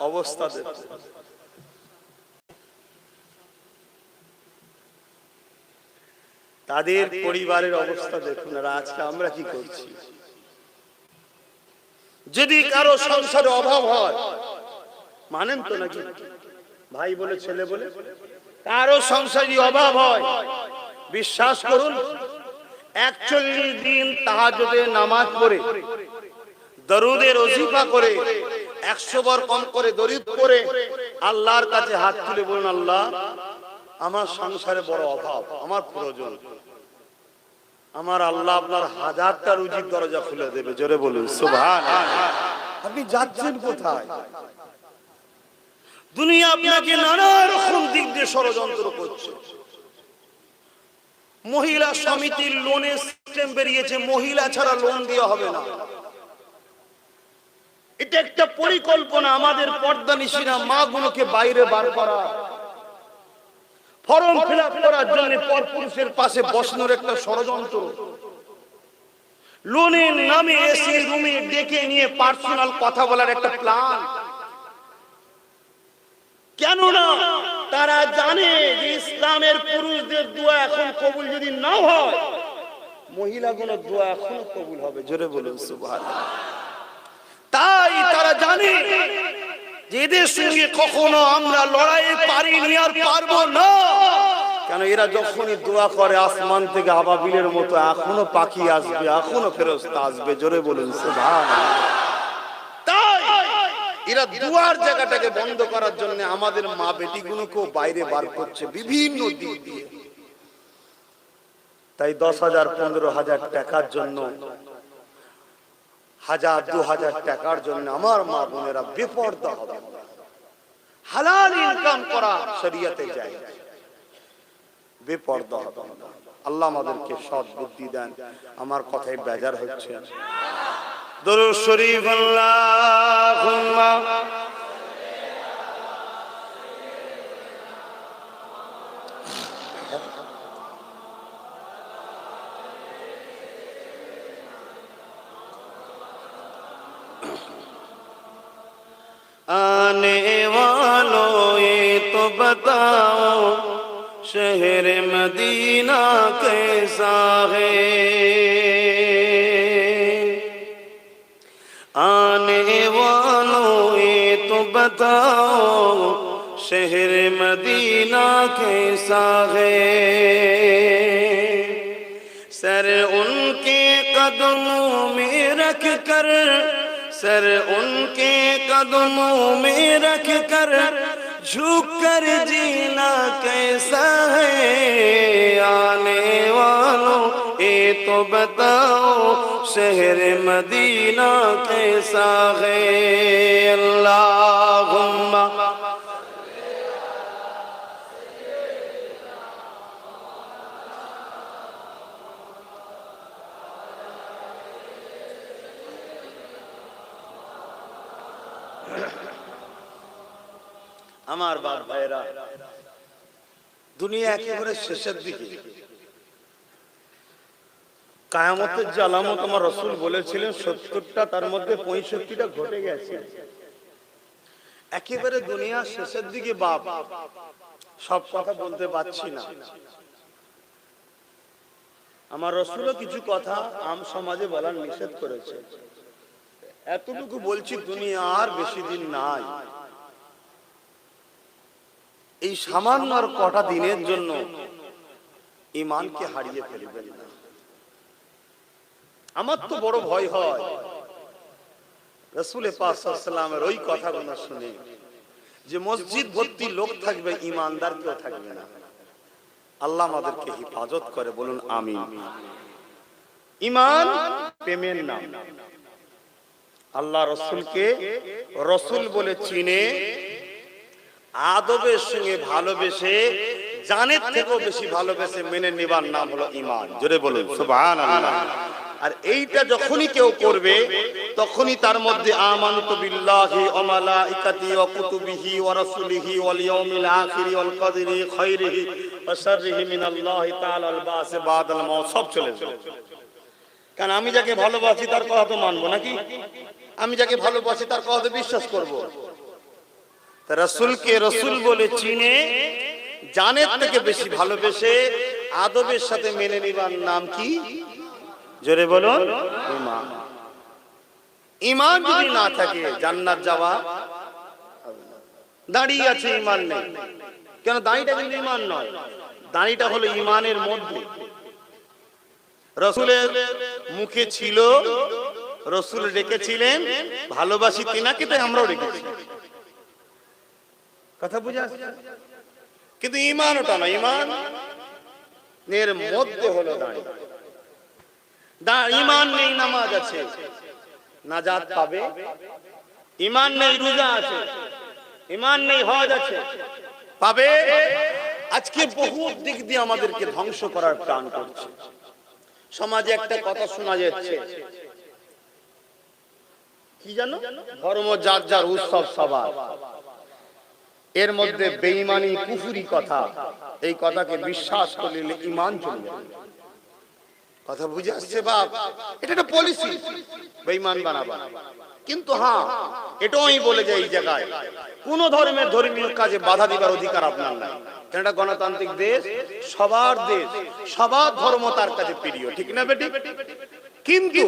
A: অবস্থা দেখো। তাদের পরিবারের অবস্থা দেখুন। আর আজকে আমরা কি করছি? যদি কারো সংসারে অভাব হয়, মানেন তো নাকি? ভাই বলে ছেলে বলে কারো সংসারে অভাব হয়, বিশ্বাস করুন 41 দিন তাহাজ্জুদের নামাজ পড়ে, দরুদের ওজিফা করে, 100 বার কম করে দরুদ পড়ে আল্লাহর কাছে হাত তুলে বলুন, আল্লাহ আমার সংসারে বড় অভাব, আমার প্রয়োজন। আমার আল্লাহ আপনার 1000টা রুজির দরজা খুলে দেবে। জোরে বলুন সুবহানাল্লাহ। আপনি যাচ্ছেন কোথায়? দুনিয়া আপনাকে নানা রকম দিক দিয়ে ষড়যন্ত্র করছে। মহিলা সমিতির লোনের সিস্টেম বেরিয়েছে, মহিলা ছাড়া লোন দেওয়া হবে না। এটা একটা পরিকল্পনা, আমাদের পর্দানিশীরা মা গুলোকে বাইরে বার করা, ফর্ম ফিল আপ করার জন্য পরপুরুষের পাশে বসানোর একটা ষড়যন্ত্র। লোনের নামে এসি রুমে ডেকে নিয়ে পার্সোনাল কথা বলার একটা প্ল্যান। কেননা তারা জানে যে ইসলামের পুরুষদের দোয়া এখন কবুল যদি না হয়, মহিলাগুলো দোয়া এখনো কবুল হবে। জোরে বলুন সুবহানাল্লাহ। তাই তারা জানে যে এদের সঙ্গে কখনো আমরা লড়াই পারিনি আর পারবো না। কেন এরা যখনই দোয়া করে আসমান থেকে আবাবিলের মতো এখনো পাখি আসবে, এখনো ফেরেশতা আসবে। জোরে বলুন সুবহানাল্লাহ। তাই এরা দুয়ার জায়গাটাকে বন্ধ করার জন্য আমাদের মা বেটিগুলোকেও বাইরে বার করছে বিভিন্ন দিক দিয়ে। তাই 10,000 15,000 টাকার জন্য, 1000 2000 টাকার জন্য আমার মা বোনেরা বেপরদা হবে। হালাল ইনকাম করা শরীয়তে যায়, বেপরদা হবে। আল্লাহ আমাদেরকে সৎ বুদ্ধি দেন। আমার কথায় বেজার হচ্ছে। দরুদ শরীফ আল্লাহুম্মা आने वालों ये तो बताओ शहर मदीना कैसा है। आने वालों ये तो बताओ शहर मदीना कैसा है। सर उनके कदमों में रख कर, सर उनके कदमों में रख कर झुक कर जीना कैसा है। आने वालों ये तो बताओ शहर मदीना कैसा है। अल्लाहुम्मा আমার বাপ ভাইরা, দুনিয়া একেবারে শেষের দিকে। কিয়ামতের যে আলামত আমার রাসূল বলেছিলেন 70টা, তার মধ্যে 65টা ঘটে গেছে। একেবারে দুনিয়া শেষের দিকে বাপ, সব কথা বলতে পারছি না। আমার রাসূলও কিছু কথা আম সমাজে বলার নিষেধ করেছে। এতটুকু বলছি, দুনিয়া আর বেশি দিন নাই। এই সামান্য আর কটা দিনের জন্য ঈমানকে হারিয়ে ফেলবেন না। আমার তো বড় ভয় হয় রাসূল পাক সাল্লাল্লাহু আলাইহি ওয়াসাল্লামের ওই কথাগুলো শুনে, যে মসজিদ ভর্তি লোক থাকবে, ঈমানদার কেউ থাকবে না। আল্লাহ আমাদেরকে হেফাজত করে, বলুন আমিন। ঈমান প্রেমের নাম। আল্লাহ রাসূলকে রাসূল বলে চিনে, আদবের সঙ্গে ভালোবেসে, জানের থেকেও বেশি ভালোবেসে মেনে নেবার নাম হলো ঈমান। জোরে বলুন সুবহানাল্লাহ। আর এইটা যখনই কেউ করবে, তখনই তার মধ্যে আমানতু বিল্লাহি ওয়া মালাইকাতিহি ওয়া কুতুবিহি ওয়া রাসূলিহি ওয়াল ইয়াউমিল আখিরি ওয়াল কদরি খাইরিহি ওয়া শাররিহি মিনাল্লাহি তাআলা ওয়াল বাস বাদাল মাউত সব চলে যাবে। কারণ আমি যাকে ভালোবাসি তার কথা তো মানবো নাকি? আমি যাকে ভালোবাসি তার কথা তো বিশ্বাস করব। রাসূলকে রাসূল বলে চিনে, জানের থেকে বেশি ভালোবেসে, আদবের সাথে মেনে নেবার নাম কি? জোরে বলুন ঈমান। ঈমান যদি না থাকে জান্নাত যাওয়া। দাঁড়িয়ে আছে, ঈমান নেই কেন? দাঁড়িটা কিন্তু ঈমান নয়, দাঁড়িটা হলো ঈমানের মধ্যে। রাসূলের মুখে ছিল, রাসূল রেখেছিলেন ভালোবাসি তিনাকে, তাই আমরাও রেখেছি। কথা বুঝা? কিন্তু ঈমান ওটা না, ঈমান এর মধ্যে হলো দাঁড়ি। ঈমান নেই নামাজ আছে, নাজাত পাবে। ঈমান নেই রোজা আছে, ঈমান নেই হজ আছে, পাবে। আজকে বহু দিক দিয়ে আমাদেরকে ধ্বংস করার প্ল্যান করছে। সমাজে একটা কথা শোনা যাচ্ছে, কি জানো? ধর্ম যার যার, উৎসব সবার। এর মধ্যে বেঈমানি কুফরি কথা, এই কথাকে বিশ্বাস করলে ঈমান চলে যাবে। কথা বুঝে আসছে বাপ? এটা একটা পলিসি, বেঈমান বানাবা। কিন্তু হ্যাঁ, এটাও আমি বলে যাই, এই জায়গায় কোন ধর্মের ধর্মীয় কাজে বাধা দিবার অধিকার আপনার নাই। কারণ এটা গণতান্ত্রিক দেশ, সবার দেশ, সবার ধর্ম তার কাছে প্রিয়, ঠিক না বেটি? কিন্তু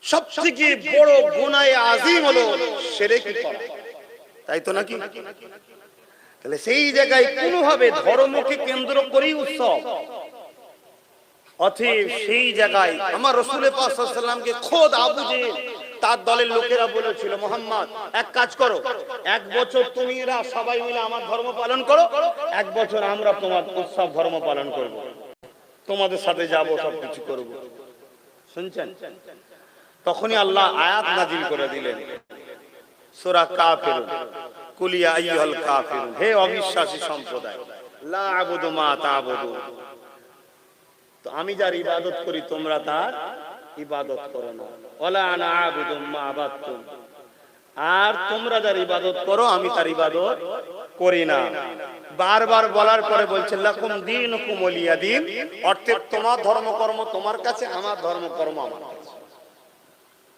A: সবথেকে বড় গুনাহে আযীম হলো শিরক করা, তাই তো নাকি? তাহলে সেই জায়গায় কোনোভাবে ধর্মকে কেন্দ্র করেই উৎসব, অতএব সেই জায়গায় আমার রাসূল পাক সাল্লাল্লাহু আলাইহি ওয়াসাল্লামকে খোদ আবু জেহেল তার দলের লোকেরা বলেছিল, মুহাম্মদ এক কাজ করো, এক বছর তুমিরা সবাই মিলে আমার ধর্ম পালন করো, এক বছর আমরা তোমার উৎসব ধর্ম পালন করব, তোমাদের সাথে যাব, সবকিছু করব। শুনছেন? তখনই আল্লাহ আয়াত নাজিল করে দিলেন, সূরা কাফিরুন, কুল ইয়া আইয়ুহাল কাফিরুন, হে অবিশ্বাসী সম্প্রদায়, লা আবুদু মা তা'বুদুন, তো আমি যার ইবাদত করি তোমরা তার ইবাদত করো না, ওয়ালা আনা আবুদু মা আবাদতুম, আর তোমরা যার ইবাদত করো আমি তার ইবাদত করি না। বারবার বলার পরে বলছেন লাকুম দীনুকুম ওয়ালিয়া দীন, অর্থাৎ তোমার ধর্মকর্ম তোমার কাছে, আমার ধর্মকর্ম আমার কাছে।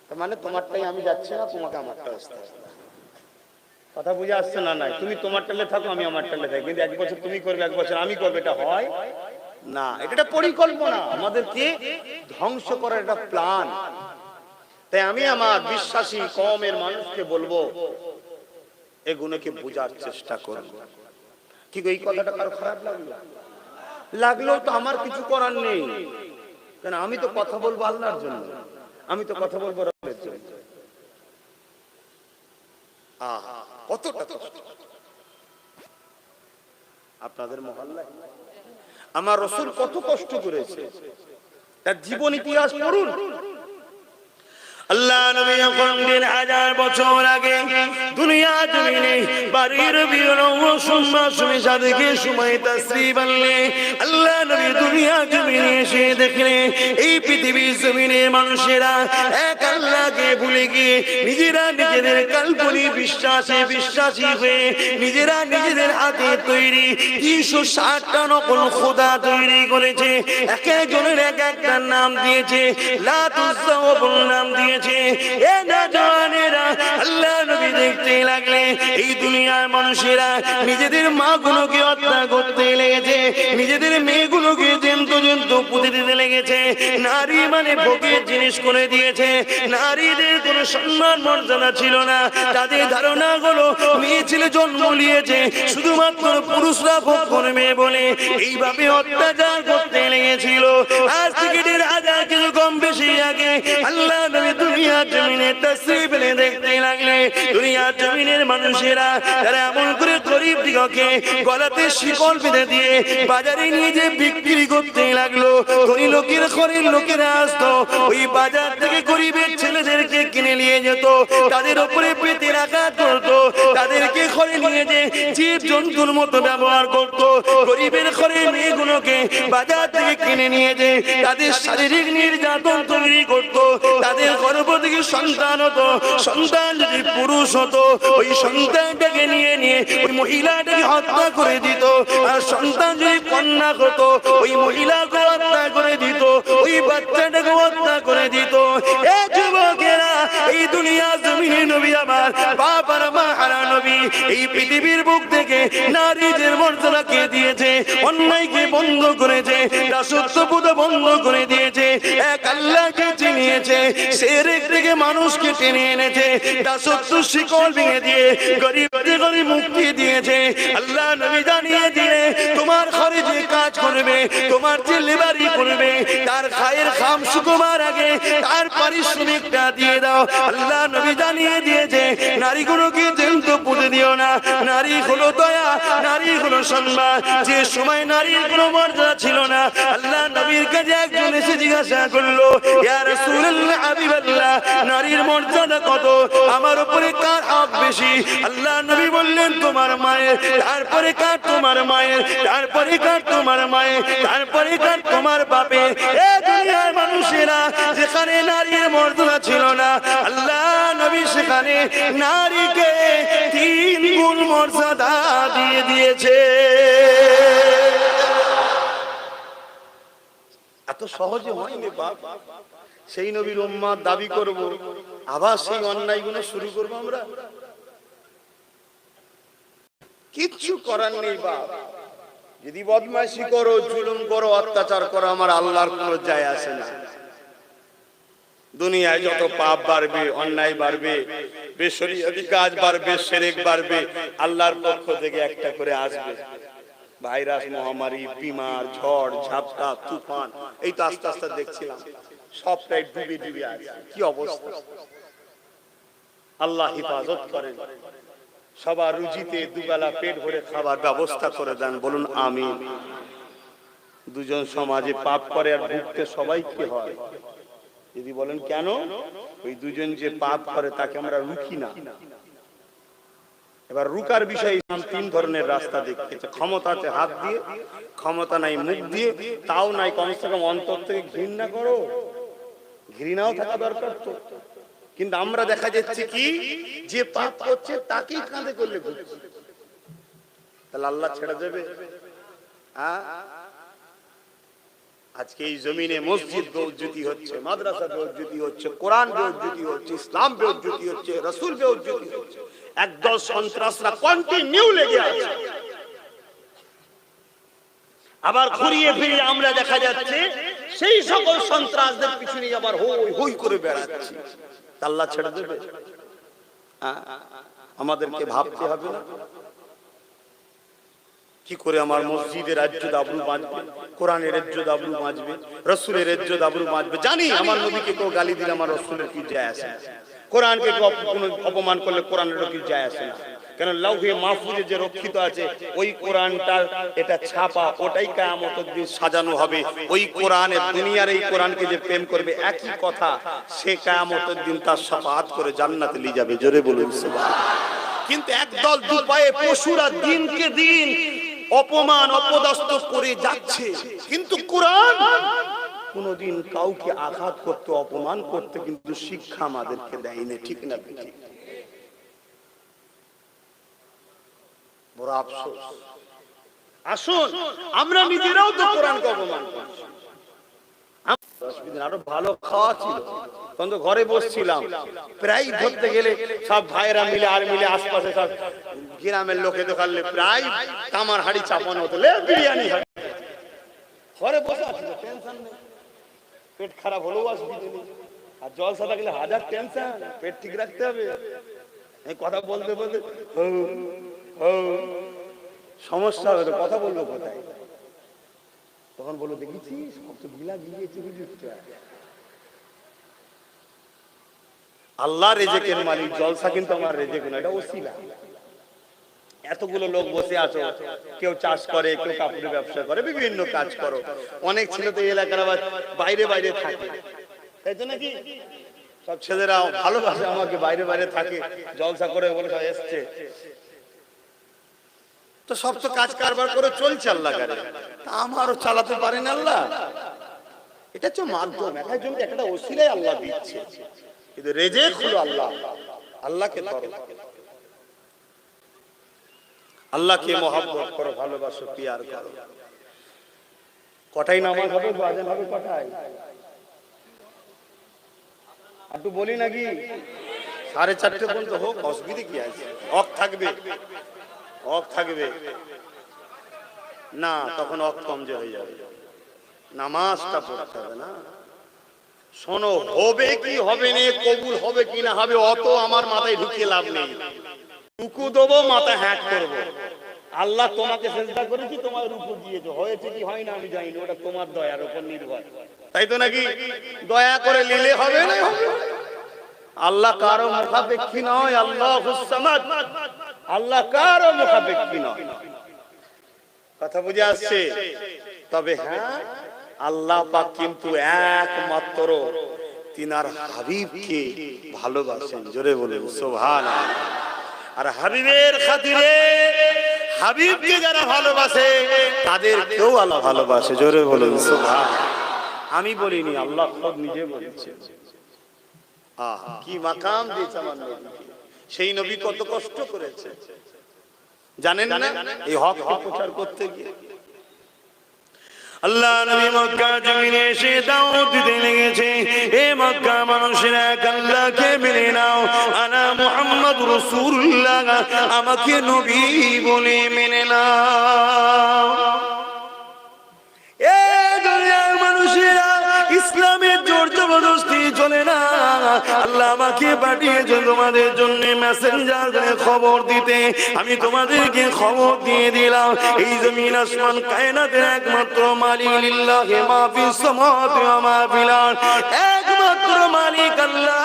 A: তার মানে তোমারটাই আমি যাচ্ছি না, তোমাকে আমারটা আসতে হবে। কথা বুঝে আসছে না? নাই, তুমি তোমার টালে থাকো, আমি আমার টালে থাকি, কিন্তু এক বছর তুমি করবে, এক বছর আমি করবে, এটা হয় না। এটা পরিকল্পনা, আমাদেরকে ধ্বংস করার একটা প্ল্যান। তাই আমি আমার বিশ্বাসী কওমের মানুষকে বলবো, এগুলোকে বোঝার চেষ্টা করব। কি এই কথাটা কারো খারাপ লাগলেও তো আমার কিছু করার নেই, কারণ আমি তো কথা বলবো আল্লাহর জন্য, আমি তো কথা বলবো রবের জন্য। কতটা আপনাদের মহল্লায় আমার রাসূল কত কষ্ট করেছে, তার জীবন ইতিহাস পড়ুন। আল্লাহ নবী যখন 1000 বছর আগে দুনিয়া জমিনে বাড়ির সময় সাদিকে সময় তাশরীফ আনলে, আল্লাহ নবী দুনিয়া জমিনে এসে দেখলেন এই পৃথিবীর জমিনে মানুষেরা এক আল্লাহকে ভুলে গিয়ে নিজেরা নিজেদের কাল্পনিক বিশ্বাসী হয়ে নিজেরা নিজেদের হাতে তৈরি 360টা নকল খোদা তৈরি করেছে। এক একজনের এক একটা নাম দিয়েছে, লাত উজ্জা নাম দিয়েছে। আল্লাহ নবী দেখতে লাগলে এই দুনিয়ার মানুষেরা নিজেদের মা গুলোকে হত্যা করতে লেগেছে, নিজেদের মেয়েগুলোকে জন্ত পুঁতে দিতে লেগেছে। নারী মানে ভোগের জিনিস করে দিয়েছে, নারীদের কোনো সম্মান মর্যাদা ছিল না। তাদের ধারণা হলো মেয়ে ছেলে জন্ম নিয়েছে শুধুমাত্র পুরুষরা ভোগ করবে বলে, এইভাবে অত্যাচার করতে লেগেছিল। আজ থেকে 1000 কিছু কম বেশি আগে আল্লাহ নবী দুনিয়ার জমিনে তাশরীফ এনে দেখতে লাগলে দুনিয়ার জমিনের মানুষেরা তারা এমন করে গরিব দিগকে গলাতে শিকল বেঁধে দিয়ে বাজারে নিয়ে যে বিক্রি করতে লাগলো। ধনী লোকের ঘরের লোকেরা আসতো, ওই বাজার থেকে গরিবের ছেলেদেরকে কিনে নিয়ে যেত, তাদের উপরে পেতে রাখা করতো, তাদেরকে ঘরে নিয়ে যে জীব জন্তুর মতো ব্যবহার করতো। গরিবের ঘরের মেয়েগুলোকে বাজার থেকে কিনে নিয়ে যে তাদের শারীরিক নির্যাতন তৈরি করতো। তাদের গর্ভ থেকে সন্তান হতো, সন্তান যদি পুরুষ হতো ওই সন্তানটাকে নিয়ে ওই মহিলাটাকে হত্যা করে দিত। আর সন্তান যদি কন্যা হতো ওই মহিলাকে হত্যা করে দিত, ওই বাচ্চাটাকে হত্যা করে দিত। এই যুবকেরা, এই দুনিয়া জমিনে নবী আমার বাপ আর মা হারা নবী এই পৃথিবীর বুক থেকে নারীদের মর্যাদাকে দিয়েছে, অন্যায়কে বন্ধ করেছে, দাসত্ববোধ বন্ধ করে দিয়েছে, এক আল্লাহকে চিনিয়েছে, শিরক থেকে মানুষকে টেনে এনেছে, দাসত্ব শিকল ভেঙে দিয়ে গরিবদের গরিব মুক্তি দিয়েছে। আল্লাহ নবী জানিয়ে দিলে তোমার ঘরে যে কাজ করবে, তোমার যে লেবারি করবে, তার খায়ের খাম শুকোবার আগে তার পারিশ্রমিকটা দিয়ে দাও। আল্লাহ নবী জানিয়ে দিয়েছে নারীগুলোকে জ্যান্ত পুঁতে দিও না। নারী হলো দয়া, নারী হলো সম্মান। যে সময় নারীর কোনো মর্যাদা ছিল না, আল্লাহ নবীর কাছে একজন এসে জিজ্ঞাসা করলো, ইয়া রাসূলুল্লাহ হাবিবাল্লাহ, নারীর মর্যাদা কত, আমার উপরে কার হক বেশি? আল্লাহ নবী বললেন তোমার মায়ের, তারপরে কার তোমার মায়ের, তারপরে কার তোমার মায়ের, তারপরে কার তোমার বাপের। এই দুনিয়ার মানুষেরা যেখানে নারীর মর্যাদা ছিল না, আল্লাহ নবী সেখানে নারীকে 3 গুণ মর্যাদা দিয়ে দিয়েছে। এত সহজে হয়নি বাপ। সেই নবীর উম্মত দাবি করব, আবার সেই অন্যায়গুলো শুরু করব আমরা। কিচ্ছু করার নেই বাপ। যদি বদমাইশি করো, জুলুম করো, অত্যাচার করো, আমার আল্লাহর কোনো যায় আসে না। দুনিয়ায় যত পাপ বাড়বে, অন্যায় বাড়বে, বেশরিয়াতি কাজ বাড়বে, শিরক বাড়বে, আল্লাহর পক্ষ থেকে একটা করে আসবে ভাইরাস, মহামারী, বিমার, ঝড় ঝাপটা, তুফান। এই তো আস্তে আস্তে দেখছিলাম সবটাই ডুবে ডুবে আছে। কি অবস্থা! আল্লাহ হিফাজত করেন, সবার রুজিতে দুবেলা পেট ভরে খাবার ব্যবস্থা করে দেন। বলুন আমিন। দুজন সমাজে পাপ করে আর ভুগতে সবাই কি হয়? যদি বলেন কেন? ওই দুজন যে পাপ করে তাকে আমরা রুখি না। এবার রুকার বিষয়ে ইসলাম 3 ধরনের রাস্তা দেখিয়েছে। ক্ষমতাতে হাত দিয়ে, ক্ষমতা নাই মুখ দিয়ে, তাও নাই কমসে কম অন্তর থেকে ঘৃণা করো। ঘৃণাও থাকা দরকার তো। কিন্তু আমরা দেখা যাচ্ছে কি, যে পাপ করছে তাকেই কাঁধে করলে ঘুরছে। তাহলে আল্লাহ ছেড়ে দেবে? আজকে এই জমিনে মসজিদ বেউজ্জতি হচ্ছে, মাদ্রাসা বেউজ্জতি হচ্ছে, কোরআন বেউজ্জতি হচ্ছে, ইসলাম বেউজ্জতি হচ্ছে, রাসূল বেউজ্জতি হচ্ছে। একদল সন্ত্রাসরা কন্টিনিউ লেগে আছে। আবার ঘুরিয়ে ফিরিয়ে আমরা দেখা যাচ্ছে সেই সকল সন্ত্রাসদের পিছনে আবার হই হই করে বেড়াচ্ছে। আল্লাহ ছেড়ে দেবে? আমাদেরকে ভাবতে হবে না কি করে আমার মসজিদের ইজ্জত আবরু বাঁচবে, কোরআনের ইজ্জত আবরু বাঁচবে, রাসূলের ইজ্জত আবরু বাঁচবে। জানি আমার নবীকে কেউ গালি দিলে আমার রাসূলের কি যায় আসে না, কোরআনকে কেউ অপমান করলে কোরআনের কি যায় আসে না। কেন লাউহে মাহফুজে যে রক্ষিত আছে ওই কোরআনটা এটা ছাপা, ওটাই কিয়ামতের দিন সাজানো হবে। ওই কোরআনে দুনিয়ার এই কোরআনকে যে প্রেম করবে একই কথা, সে কিয়ামতের দিন তার শাফাআত করে জান্নাতে নিয়ে যাবে। জোরে বলুন সুবহানাল্লাহ। কিন্তু একদল দুপায়ে পশুরা দিনকে দিন অপমান অপদস্থ করে যাচ্ছে, কিন্তু কোরআন কোনদিন কাউকে আঘাত করতে অপমান করতে কিন্তু শিক্ষা আমাদেরকে দেয়নি। ঠিক না? ঠিক। বড় আফসোস। আসুন আমরা নিজেরাও তো কোরআনকে অপমান করছি। আরো ভালো খাওয়া ছিল, তখন তো ঘরে বসছিলাম, প্রায় ধরতে গেলে সব ভাইরা মিলে আর মিলে আশপাশে সব গ্রামের লোকে দোকানলে প্রায় তামার হাড়ি চাপানো হতো, বিরিয়ানি ঘরে বসে আছে, টেনশন নেই, পেট খারাপ হলেও অসুবিধা নেই। আর জলসা থাকলে হাজার টেনশন, পেট ঠিক রাখতে হবে। এই কথা বলতে বলতে সমস্যা হবে, কথা বলবো কোথায়? তখন বলো দেখেছিস কত গিলা গিলিয়েছে হুজুরটা। আল্লাহ রেজেকের মালিক, জলসা কিন্তু আমার রেজেক না, এটা ওসিলা। এতগুলো লোক বসে আছো, কেউ চাষ করে, কেউ কাপড়ের ব্যবসা করে, বিভিন্ন কাজ করো। অনেক ছেলে তো এলাকার আবার বাইরে বাইরে থাকে, তাই তো নাকি? সব ছেলেরা ভালোবাসে আমাকে, বাইরে বাইরে থাকে, জলসা করে বলে সব এসছে। তো সব তো কাজ কারবার করে চলছে আল্লাহ করে, আমারও চালাতে পারেন আল্লাহ। এটা হচ্ছে মাধ্যম, একজন একটা ওসিলায় আল্লাহ দিচ্ছে, কিন্তু রেজেক হলো আল্লাহ। আল্লাহকে ধরো, আল্লাহকে মহব্বত করো, ভালোবাসো, পিয়ার করো। কটাই নামাজ হবে, আজান হবে কটাই? একটু বলি নাকি 4:30 পর্যন্ত হোক, অসুবিধা কি আছে? অফ থাকবে, অফ থাকবে না, তখন অফ কমজোর হয়ে যাবে, নামাজটা পড়তে হবে না। শোনো, হবে কি হবে না, কবুল হবে কি না হবে, অত আমার মাথায় ঢুকিয়ে লাভ নেই। রুকু দেবো, মাথা হ্যাক করবো। আল্লাহ তোমাকে সেজদা করেছি, তোমার রুকু দিয়েছো, হয়েছে কি হয় না আমি জানি, ওটা তোমার দয়ার উপর নির্ভর, তাই তো নাকি? দয়া করে নিলে হবে না হবে। আল্লাহ কারো মুখাপেক্ষী নয়, আল্লাহুস সামাদ, আল্লাহ কারো মুখাপেক্ষী নয়। কথা বুঝে আসছে? তবে হ্যাঁ, আল্লাহ পাক কিন্তু একমাত্র তিনার হাবিবকে ভালোবাসেন। জোরে বলেন সুবহানাল্লাহ। আর হাবিবের খাতিরে, হাবিবকে যারা ভালোবাসে তাদেরকেও আল্লাহ ভালোবাসে। জোরে বলেন সুবহানাল্লাহ। আমি বলিনি, আল্লাহ খোদ নিজে বলেছেন। কি মাকাম দিয়েছে আমার নবীকে, সেই নবী কত কষ্ট করেছে জানেন না এই হক প্রচার করতে গিয়ে। আল্লাহ নবী মক্কা জমিনে এসে দাওয়াত দিতে লেগেছে, এ মক্কা মানুষেরা আল্লাহকে মেনে নাও, আনা মুহাম্মদুর রাসূলুল্লাহ, আমাকে নবী বলে মেনে নাও। এ দুনিয়ার মানুষেরা ইসলামের জোর জবরদস্তি চলে না। আল্লাহ আমাকে পাঠিয়েছে তোমাদের জন্য মেসেঞ্জার খবর দিতে, আমি তোমাদেরকে খবর দিয়ে দিলাম। এই জমিন আসমান কায়নাতের একমাত্র মালিক, লিল্লাহি মা ফিস সামাওয়াতি ওয়া মা ফিল আরদ, একমাত্র মালিক আল্লাহ।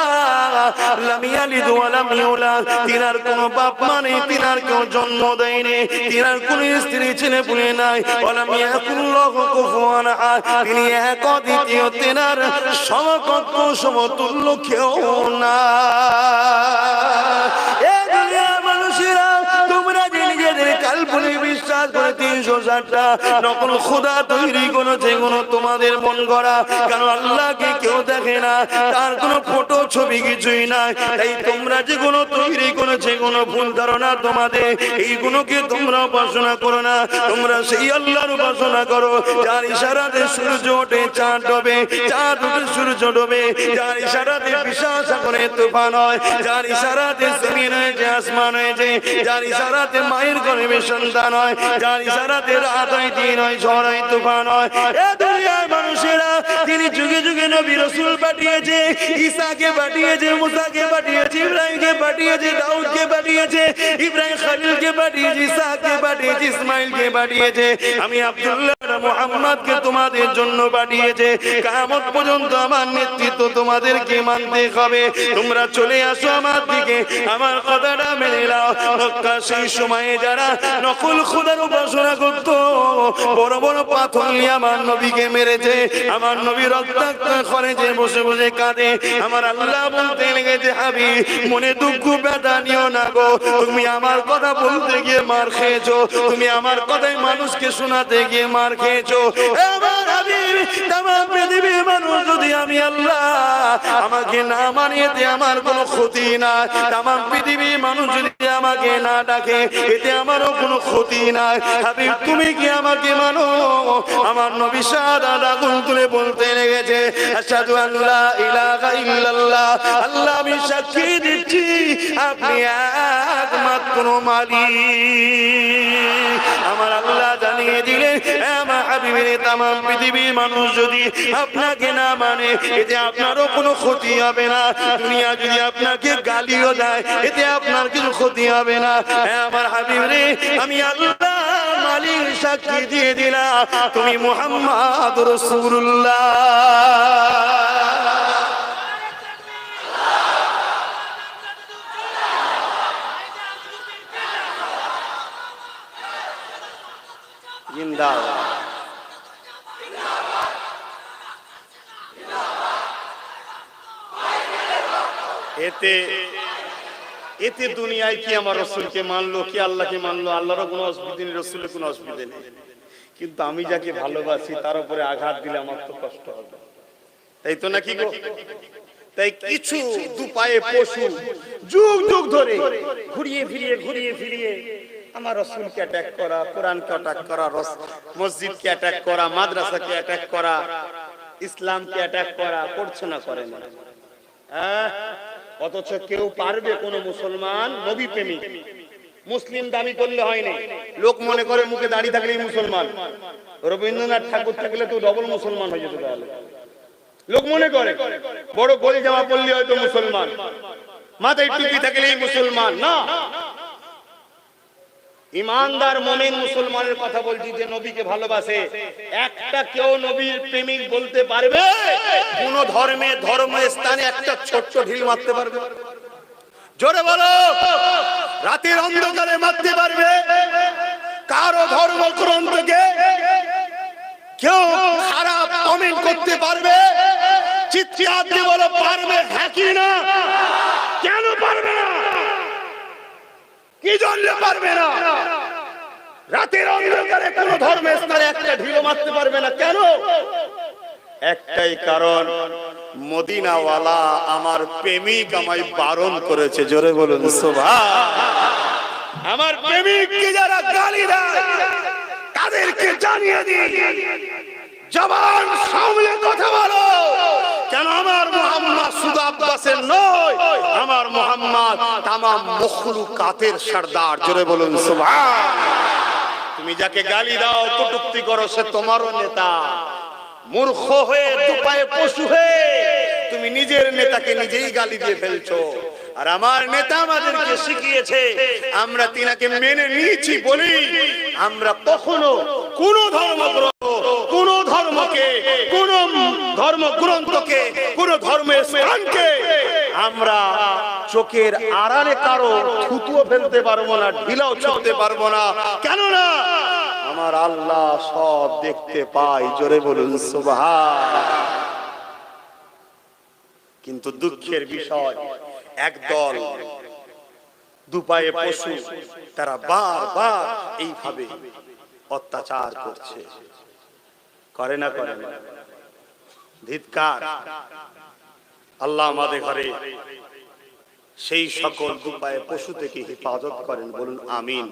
A: লাম ইয়ালিদ ওয়া লাম ইউলাদ, তিনার কোনো বাপ মা নেই, তিনার কেউ জন্ম দেয়নি, তিনার কোনো স্ত্রী ছেলে পুলে নাই। ওয়া লাম ইয়াকুল লাহু কুফুয়ান আহাদ, তিনি এক অদ্বিতীয়, তিনার সমকক্ষ সমতুল্য কেউ না। এ দুনিয়ার মানুষেরা, তোমরা যে নিজেদের কাল্পনিক বিশ্বাস করে 360টা নকল খোদা তৈরি করেছে, কোনো তোমাদের মন গড়া, কারণ আল্লাহকে কেউ দেখে না, তার কোনো ফটো ছবি কিছুই নাই। তাই তোমরা যেগুলো তৈরি করেছে কোনো ভুল ধারণা তোমাদের, এইগুলোকে তোমরা উপাসনা করো না, তোমরা সেই আল্লাহর উপাসনা করো যার ইশারাতে সূর্য ওঠে, চাঁদ ডোবে, চাঁদ উঠে সূর্য ডোবে, যার ইশারাতে বিশাল সাগরে তুফান হয়, যার ইশারাতে জমিন হয়েছে, আসমান হয়েছে, যার ইশারাতে মায়ের গর্ভে সন্তান হয়, যার ইশারাতে রাত হয়, দিন হয়, ঝড় হয়, তুফান হয়। এ দুনিয়ার মানুষেরা, তিনি যুগে যুগে নবী রাসূল পাঠিয়েছে, ঈসাকে পাঠিয়েছে, মুসাকে পাঠিয়েছে, ইব্রাহিমকে পাঠিয়েছে, দাউদকে পাঠিয়েছে, ইব্রাহিম খলিলকে পাঠিয়েছে, ইসাকে পাঠিয়েছে, ইসমাঈলকে পাঠিয়েছে। আমি আব্দুল্লাহ ব্যাপারে মুহাম্মদকে তোমাদের জন্য পাঠিয়েছে। কিয়ামত পর্যন্ত আমার নেতৃত্ব তোমাদেরকে মানতে হবে। তোমরা চলে আসো আমার দিকে, আমার কথাটা মেনে নাও। মক্কা সেই সময়ে যারা নকল খোদার উপাসনা করত, বড় বড় পাথর নিয়ে আমার নবীকে মেরেছে। আমার নবী রক্তাক্ত খরচে বসে বসে কাঁদে। আমার আল্লাহ বলতে লেগেছে, হাবিব মনে দুঃখ ব্যথা নিও না গো, তুমি আমার কথা বলতে গিয়ে মার খেয়েছো, তুমি আমার কথাই মানুষকে শোনাতে গিয়ে মার খেয়েছো। আমার হাবিব তামাম পৃথিবীর মানুষ যদি আমি আল্লাহ আমাকে না মানিয়েতে আমার কোনো ক্ষতি নাই, তামাম পৃথিবীর মানুষ যদি আমাকে না ডাকে এতে আমারও কোনো ক্ষতি নাই। হাবিব তুমি কি আমাকে মানো? আমার নবী শাহাদাত আগুন তুলে বলতে লেগেছে, আশহাদু আল্লা ইলাহা ইল্লাল্লাহ, আল্লাহ আমি সাক্ষী দিচ্ছি আপনি একমাত্র মালিক। আমার আল্লাহ জানিয়ে দিলেন, আমার হাবিবের তামাম পৃথিবীর মানুষ যদি আপনাকে না মানে এতে আপনারও কোনো ক্ষতি হবে না। দুনিয়া যদি আপনাকে গালিও দেয় এতে আপনার কিছু ক্ষতি হবে না। আমার হাবিব রে, আমি আল্লাহ মালিক সাক্ষী দিয়ে দিলাম তুমি মুহাম্মদ রাসূলুল্লাহ। জিন্দাবাদ। এতে দুনিয়ায় কি আমার রাসূলকে মানলো, কি আল্লাহকে মানলো, আল্লাহরও কোনো অসুবিধা নেই, রাসূলের কোনো অসুবিধা নেই। কিন্তু আমি যাকে ভালোবাসি তার উপরে আঘাত দিলে আমার তো কষ্ট হবে, তাই তো নাকি গো? তাই কিছু দুপায়ে পশু যুগ যুগ ধরে ঘুরিয়ে ফিরিয়ে আমার রাসূলকে অ্যাটাক করা, কোরআনকে অ্যাটাক করা, মসজিদকে অ্যাটাক করা, মাদ্রাসাকে অ্যাটাক করা, ইসলামকে অ্যাটাক করা, করছে না করে না? অথচ কেউ পারবে কোন মুসলমান নবী প্রেমিক মুসলিম দাবি করলে হয় না। লোক মনে করে মুখে দাড়ি থাকলেই মুসলমান, রবীন্দ্রনাথ ঠাকুর থাকলে তো ডবল মুসলমান হয়ে যেত। তাহলে লোক মনে করে বড় গলি জামা পরলে হয়তো মুসলমান, মাথায় টুপি থাকলেই মুসলমান না। ইমানদার মুমিন মুসলমানের কথা বলছি, যে নবীকে ভালোবাসে, একটা কেউ নবীর প্রেমিক বলতে পারবে? কোন ধর্মস্থানে একটা ছোট্ট ঢিল মারতে পারবে? জোরে বলো। রাতের অন্ধকারে মারতে পারবে? কারো ধর্মগ্রন্থকে কেউ খারাপ কমেন্ট করতে পারবে? চিৎকার দিয়ে বলো পারবে? হ্যাঁ কি না? কেন পারবে না? কি জন্য পারবে না? রাতের অন্ধকারে কোন ধর্মের স্থানে একটা ঢিলো মারতে পারবে না কেন? একটাই কারণ, মদিনাওয়ালা আমার প্রেমিক আমায় বারণ করেছে। জোরে বলুন সুবহান। আমার প্রেমিককে যারা গালি দেয় তাদেরকে জানিয়ে দিই, জবান সামলে কথা বলো। কেন? আমার মুহাম্মদ শুধু আব্বাসের নয়, আমার মুহাম্মদ তামাম মখলুকাতের সরদার। জোরে বলুন সুবহান। তুমি যাকে গালি দাও, কটূক্তি করো, সে তোমারও নেতা। মূর্খ হয়ে, দুপায়ে পশু হয়ে তুমি নিজের নেতাকে নিজেই গালি দিয়ে ফেলছো। আর আমার নেতা আমাদেরকে শিখিয়েছে, আমরা তিনাকে মেনে নিয়েছি বলি আমরা কখনো কোন ধর্মগ্রন্থ, কোন ধর্মকে, কোন ধর্মগ্রন্থকে, কোন ধর্মের স্থানকে আমরা চোখের আড়ালে কারো থুতুও ফেলতে পারবো না, ঢিলাও ছুঁতে পারবো না। কেননা আমার আল্লাহ সব দেখতে পায়। জোরে বলুন সুবহান। কিন্তু দুঃখের বিষয়, একদল দুপায়ে পশু তারা বারবার এইভাবে অত্যাচার করছে। করে না? করে না? ধিক্কার। আল্লাহ আমাদের ঘরে সেই সকল দুপায়ে পশু থেকে হেফাজত করেন। বলুন আমিন।